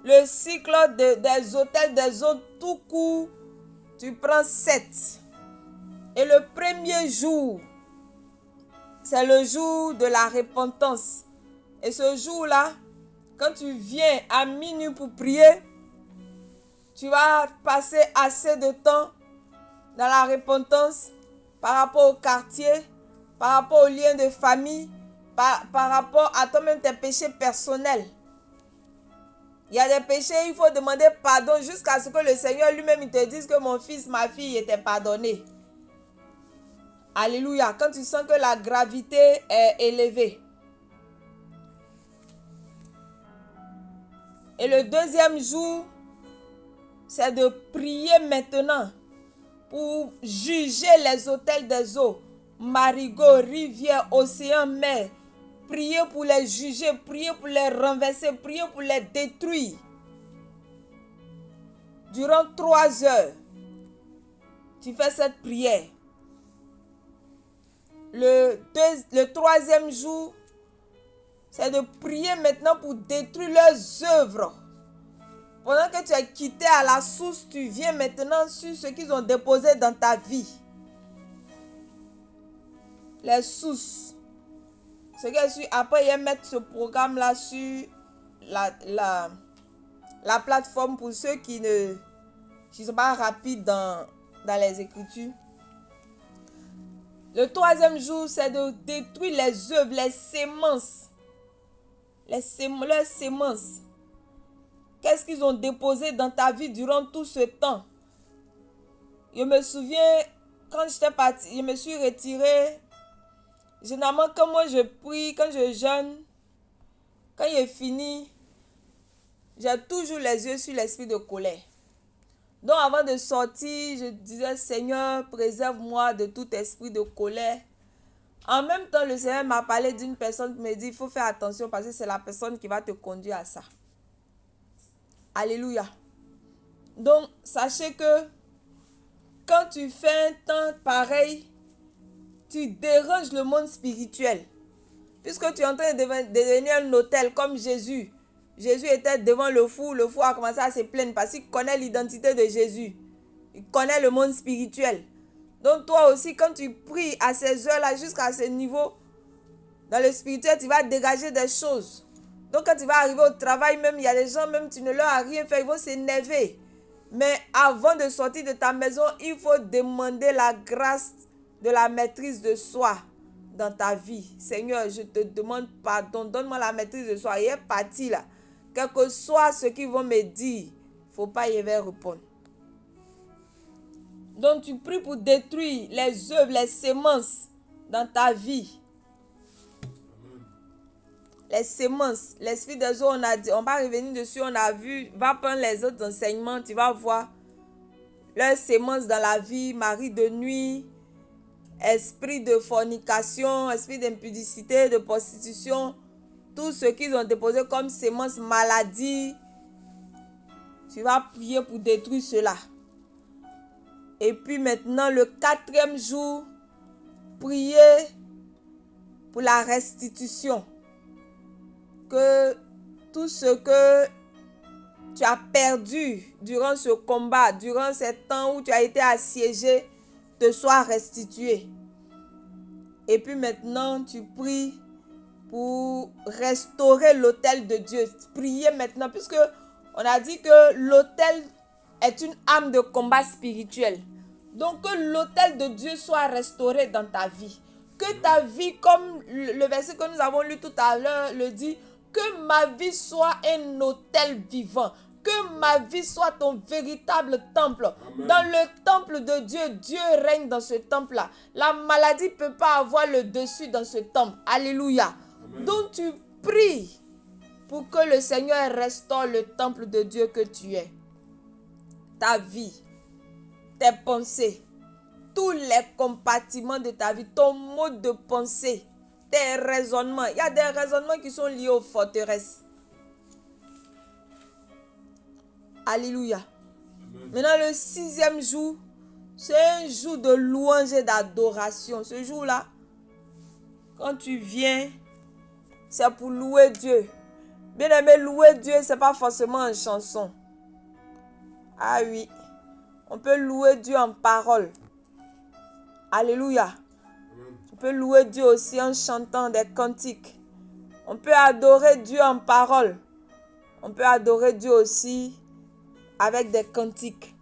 le cycle des autels des eaux tout court, tu prends 7. Et le premier jour, c'est le jour de la repentance. Et ce jour-là, quand tu viens à minuit pour prier, tu vas passer assez de temps dans la repentance par rapport au quartier, par rapport aux liens de famille, par rapport à toi-même tes péchés personnels. Il y a des péchés, il faut demander pardon jusqu'à ce que le Seigneur lui-même te dise que mon fils, ma fille était pardonné. Alléluia. Quand tu sens que la gravité est élevée. Et le deuxième jour, c'est de prier maintenant pour juger les autels des eaux, marigots, rivières, océans, mer. Priez pour les juger, priez pour les renverser, priez pour les détruire. Durant 3 heures, tu fais cette prière. Le troisième jour, c'est de prier maintenant pour détruire leurs œuvres. Pendant que tu es quitté à la source, tu viens maintenant sur ce qu'ils ont déposé dans ta vie. Les sources. Ce que je suis, après, ils mettent ce programme-là sur la plateforme pour ceux qui ne sont pas rapides dans les Écritures. Le troisième jour, c'est de détruire les œuvres, les sémences. Leurs sémences. Qu'est-ce qu'ils ont déposé dans ta vie durant tout ce temps? Je me souviens, quand j'étais partie, je me suis retirée. Généralement, quand moi je prie, quand je jeûne, quand il est fini, j'ai toujours les yeux sur l'esprit de colère. Donc avant de sortir, je disais, Seigneur, préserve-moi de tout esprit de colère. En même temps, le Seigneur m'a parlé d'une personne qui me dit, il faut faire attention parce que c'est la personne qui va te conduire à ça. Alléluia. Donc, sachez que quand tu fais un temps pareil, tu déranges le monde spirituel. Puisque tu es en train de devenir un autel comme Jésus. Jésus était devant le fou a commencé à se plaindre parce qu'il connaît l'identité de Jésus. Il connaît le monde spirituel. Donc toi aussi, quand tu pries à ces heures-là, jusqu'à ce niveau, dans le spirituel, tu vas dégager des choses. Donc quand tu vas arriver au travail, même il y a des gens, même tu ne leur as rien fait, ils vont s'énerver. Mais avant de sortir de ta maison, il faut demander la grâce de la maîtrise de soi dans ta vie. Seigneur, je te demande pardon, donne-moi la maîtrise de soi. Il est parti là. Quel que soit ce qu'ils vont me dire, il ne faut pas y répondre. Donc tu pries pour détruire les œuvres, les semences dans ta vie. Les semences, l'esprit des eaux, on va revenir dessus, on a vu, va prendre les autres enseignements, tu vas voir leurs semences dans la vie, mari de nuit, esprit de fornication, esprit d'impudicité, de prostitution, tout ce qu'ils ont déposé comme semences, maladie. Tu vas prier pour détruire cela. Et puis maintenant, le 4e jour, prier pour la restitution. Que tout ce que tu as perdu durant ce combat, durant ce temps où tu as été assiégé, te soit restitué. Et puis maintenant, tu pries pour restaurer l'autel de Dieu. Priez maintenant, puisque on a dit que l'autel est une arme de combat spirituel. Donc que l'autel de Dieu soit restauré dans ta vie. Que ta vie, comme le verset que nous avons lu tout à l'heure le dit, que ma vie soit un autel vivant. Que ma vie soit ton véritable temple. Amen. Dans le temple de Dieu, Dieu règne dans ce temple-là. La maladie ne peut pas avoir le dessus dans ce temple. Alléluia. Amen. Donc tu pries pour que le Seigneur restaure le temple de Dieu que tu es. Ta vie, tes pensées, tous les compartiments de ta vie, ton mode de pensée, tes raisonnements. Il y a des raisonnements qui sont liés aux forteresses. Alléluia. Amen. Maintenant, le 6e jour, c'est un jour de louange et d'adoration. Ce jour-là, quand tu viens, c'est pour louer Dieu. Bien aimé, louer Dieu, ce n'est pas forcément en chanson. Ah oui, on peut louer Dieu en parole. Alléluia. On peut louer Dieu aussi en chantant des cantiques. On peut adorer Dieu en parole. On peut adorer Dieu aussi avec des cantiques.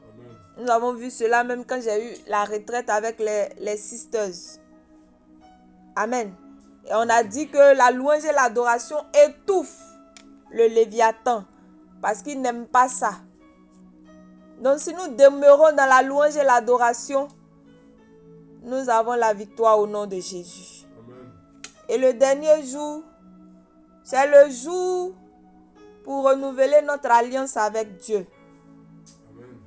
Amen. Nous avons vu cela même quand j'ai eu la retraite avec les sisters. Amen. Et on a dit que la louange et l'adoration étouffent le Léviathan parce qu'il n'aime pas ça. Donc si nous demeurons dans la louange et l'adoration, nous avons la victoire au nom de Jésus. Amen. Et le dernier jour, c'est le jour pour renouveler notre alliance avec Dieu. Amen.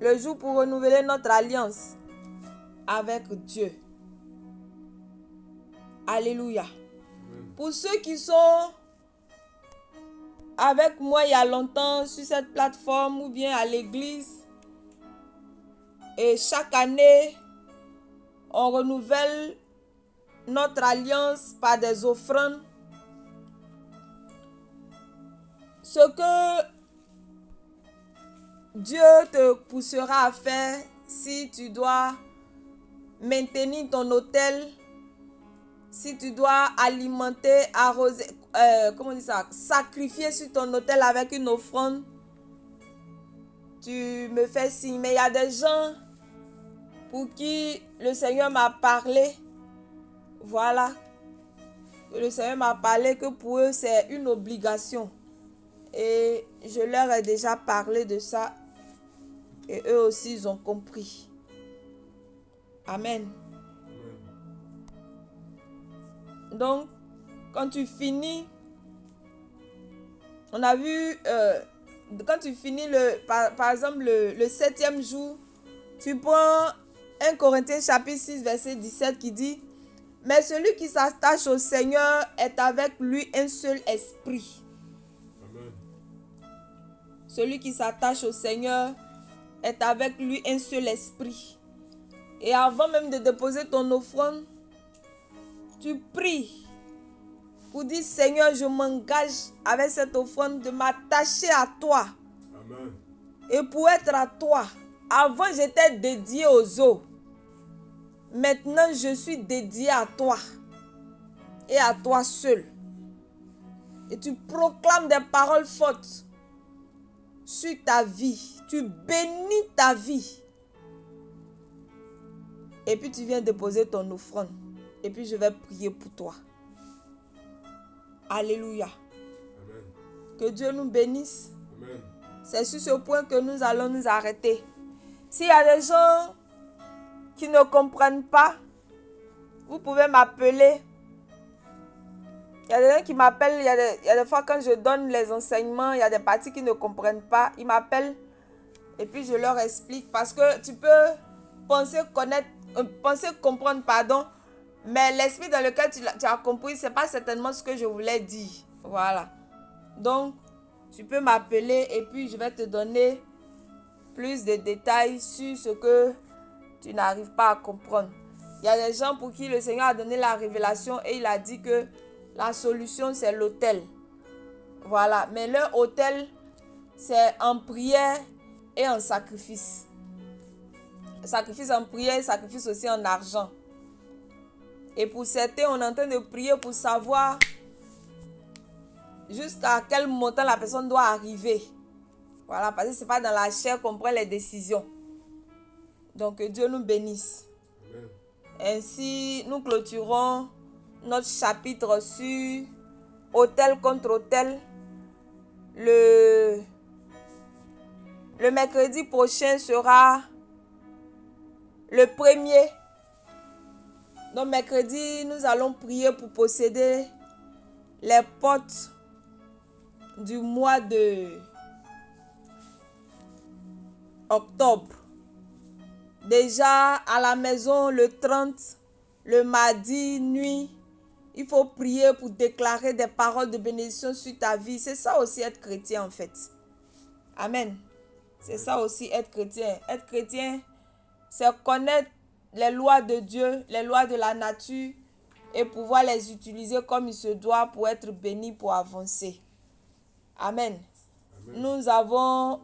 Le jour pour renouveler notre alliance avec Dieu. Alléluia. Amen. Pour ceux qui sont avec moi il y a longtemps sur cette plateforme ou bien à l'église, et chaque année, on renouvelle notre alliance par des offrandes. Ce que Dieu te poussera à faire, si tu dois maintenir ton autel, si tu dois alimenter, arroser, sacrifier sur ton autel avec une offrande, tu me fais signe. Mais il y a des gens pour qui le Seigneur m'a parlé. Voilà. Le Seigneur m'a parlé que pour eux, c'est une obligation. Et je leur ai déjà parlé de ça. Et eux aussi, ils ont compris. Amen. Donc, quand tu finis, on a vu, quand tu finis, par exemple, le 7e jour, tu prends 1 Corinthiens chapitre 6, verset 17 qui dit « Mais celui qui s'attache au Seigneur est avec lui un seul esprit. » Amen. Celui qui s'attache au Seigneur est avec lui un seul esprit. Et avant même de déposer ton offrande, tu pries pour dire, Seigneur, je m'engage avec cette offrande de m'attacher à toi. Amen. Et pour être à toi. Avant, j'étais dédié aux eaux. Maintenant, je suis dédié à toi. Et à toi seul. Et tu proclames des paroles fortes sur ta vie. Tu bénis ta vie. Et puis tu viens déposer ton offrande. Et puis je vais prier pour toi. Alléluia. Amen. Que Dieu nous bénisse. Amen. C'est sur ce point que nous allons nous arrêter. S'il y a des gens qui ne comprennent pas, vous pouvez m'appeler. Il y a des gens qui m'appellent, il y a des fois quand je donne les enseignements, il y a des parties qui ne comprennent pas. Ils m'appellent et puis je leur explique. Parce que tu peux penser comprendre, mais l'esprit dans lequel tu as compris, ce n'est pas certainement ce que je voulais dire. Voilà. Donc, tu peux m'appeler et puis je vais te donner plus de détails sur ce que tu n'arrives pas à comprendre. Il y a des gens pour qui le Seigneur a donné la révélation et il a dit que la solution, c'est l'autel. Voilà. Mais leur autel, c'est en prière et en sacrifice. Sacrifice en prière, sacrifice aussi en argent. Et pour certains, on est en train de prier pour savoir jusqu'à quel montant la personne doit arriver. Voilà, parce que ce n'est pas dans la chair qu'on prend les décisions. Donc, que Dieu nous bénisse. Amen. Ainsi, nous clôturons notre chapitre sur autel contre autel. Le mercredi prochain sera le premier. Donc, mercredi, nous allons prier pour posséder les portes du mois de octobre. Déjà à la maison le 30, le mardi nuit, il faut prier pour déclarer des paroles de bénédiction sur ta vie. C'est ça aussi être chrétien en fait. Amen. C'est ça aussi être chrétien. Être chrétien, c'est connaître les lois de Dieu, les lois de la nature et pouvoir les utiliser comme il se doit pour être béni, pour avancer. Amen. Amen. Nous avons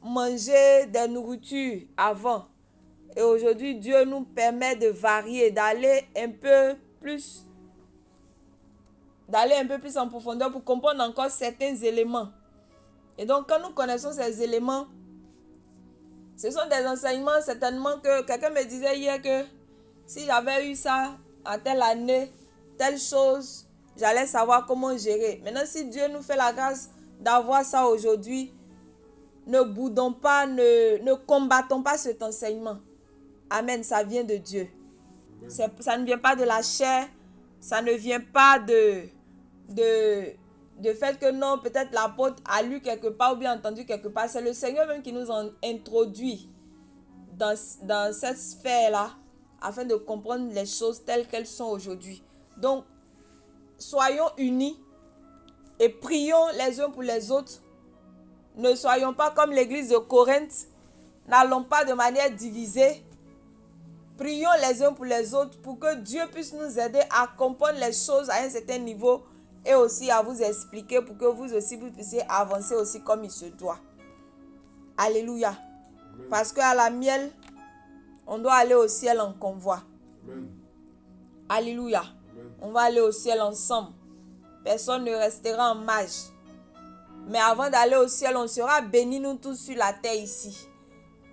mangé des nourritures avant. Et aujourd'hui, Dieu nous permet de varier, d'aller un peu plus en profondeur pour comprendre encore certains éléments. Et donc, quand nous connaissons ces éléments, ce sont des enseignements certainement que quelqu'un me disait hier que si j'avais eu ça en telle année, telle chose, j'allais savoir comment gérer. Maintenant, si Dieu nous fait la grâce d'avoir ça aujourd'hui, ne boudons pas, ne combattons pas cet enseignement. Amen, ça vient de Dieu. Ça ne vient pas de la chair, ça ne vient pas de fait que non, peut-être l'apôtre a lu quelque part ou bien entendu quelque part. C'est le Seigneur même qui nous a introduit dans cette sphère-là afin de comprendre les choses telles qu'elles sont aujourd'hui. Donc, soyons unis et prions les uns pour les autres. Ne soyons pas comme l'église de Corinthe. N'allons pas de manière divisée. Prions les uns pour les autres pour que Dieu puisse nous aider à comprendre les choses à un certain niveau et aussi à vous expliquer pour que vous aussi vous puissiez avancer aussi comme il se doit. Alléluia. Amen. Parce qu'à la miel, on doit aller au ciel en convoi. Amen. Alléluia. Amen. On va aller au ciel ensemble. Personne ne restera en marge. Mais avant d'aller au ciel, on sera bénis nous tous sur la terre ici.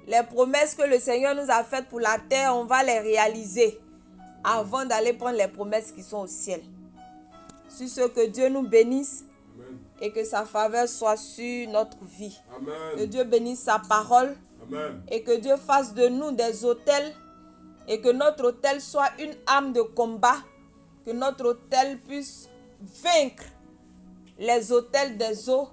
Les promesses que le Seigneur nous a faites pour la terre, on va les réaliser avant d'aller prendre les promesses qui sont au ciel. Sur ce, que Dieu nous bénisse. Amen. Et que sa faveur soit sur notre vie. Amen. Que Dieu bénisse sa parole. Amen. Et que Dieu fasse de nous des autels et que notre autel soit une arme de combat. Que notre autel puisse vaincre les autels des eaux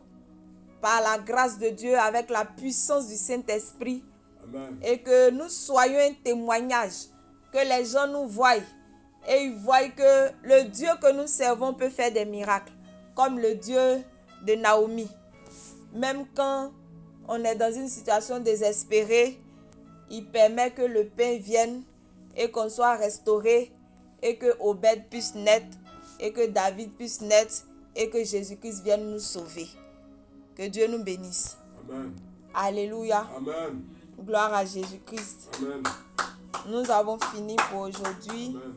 par la grâce de Dieu avec la puissance du Saint-Esprit. Amen. Et que nous soyons un témoignage, que les gens nous voient et ils voient que le Dieu que nous servons peut faire des miracles, comme le Dieu de Naomi. Même quand on est dans une situation désespérée, il permet que le pain vienne et qu'on soit restauré et que Obed puisse naître et que David puisse naître et que Jésus-Christ vienne nous sauver. Que Dieu nous bénisse. Amen. Alléluia. Amen. Gloire à Jésus-Christ. Amen. Nous avons fini pour aujourd'hui. Amen.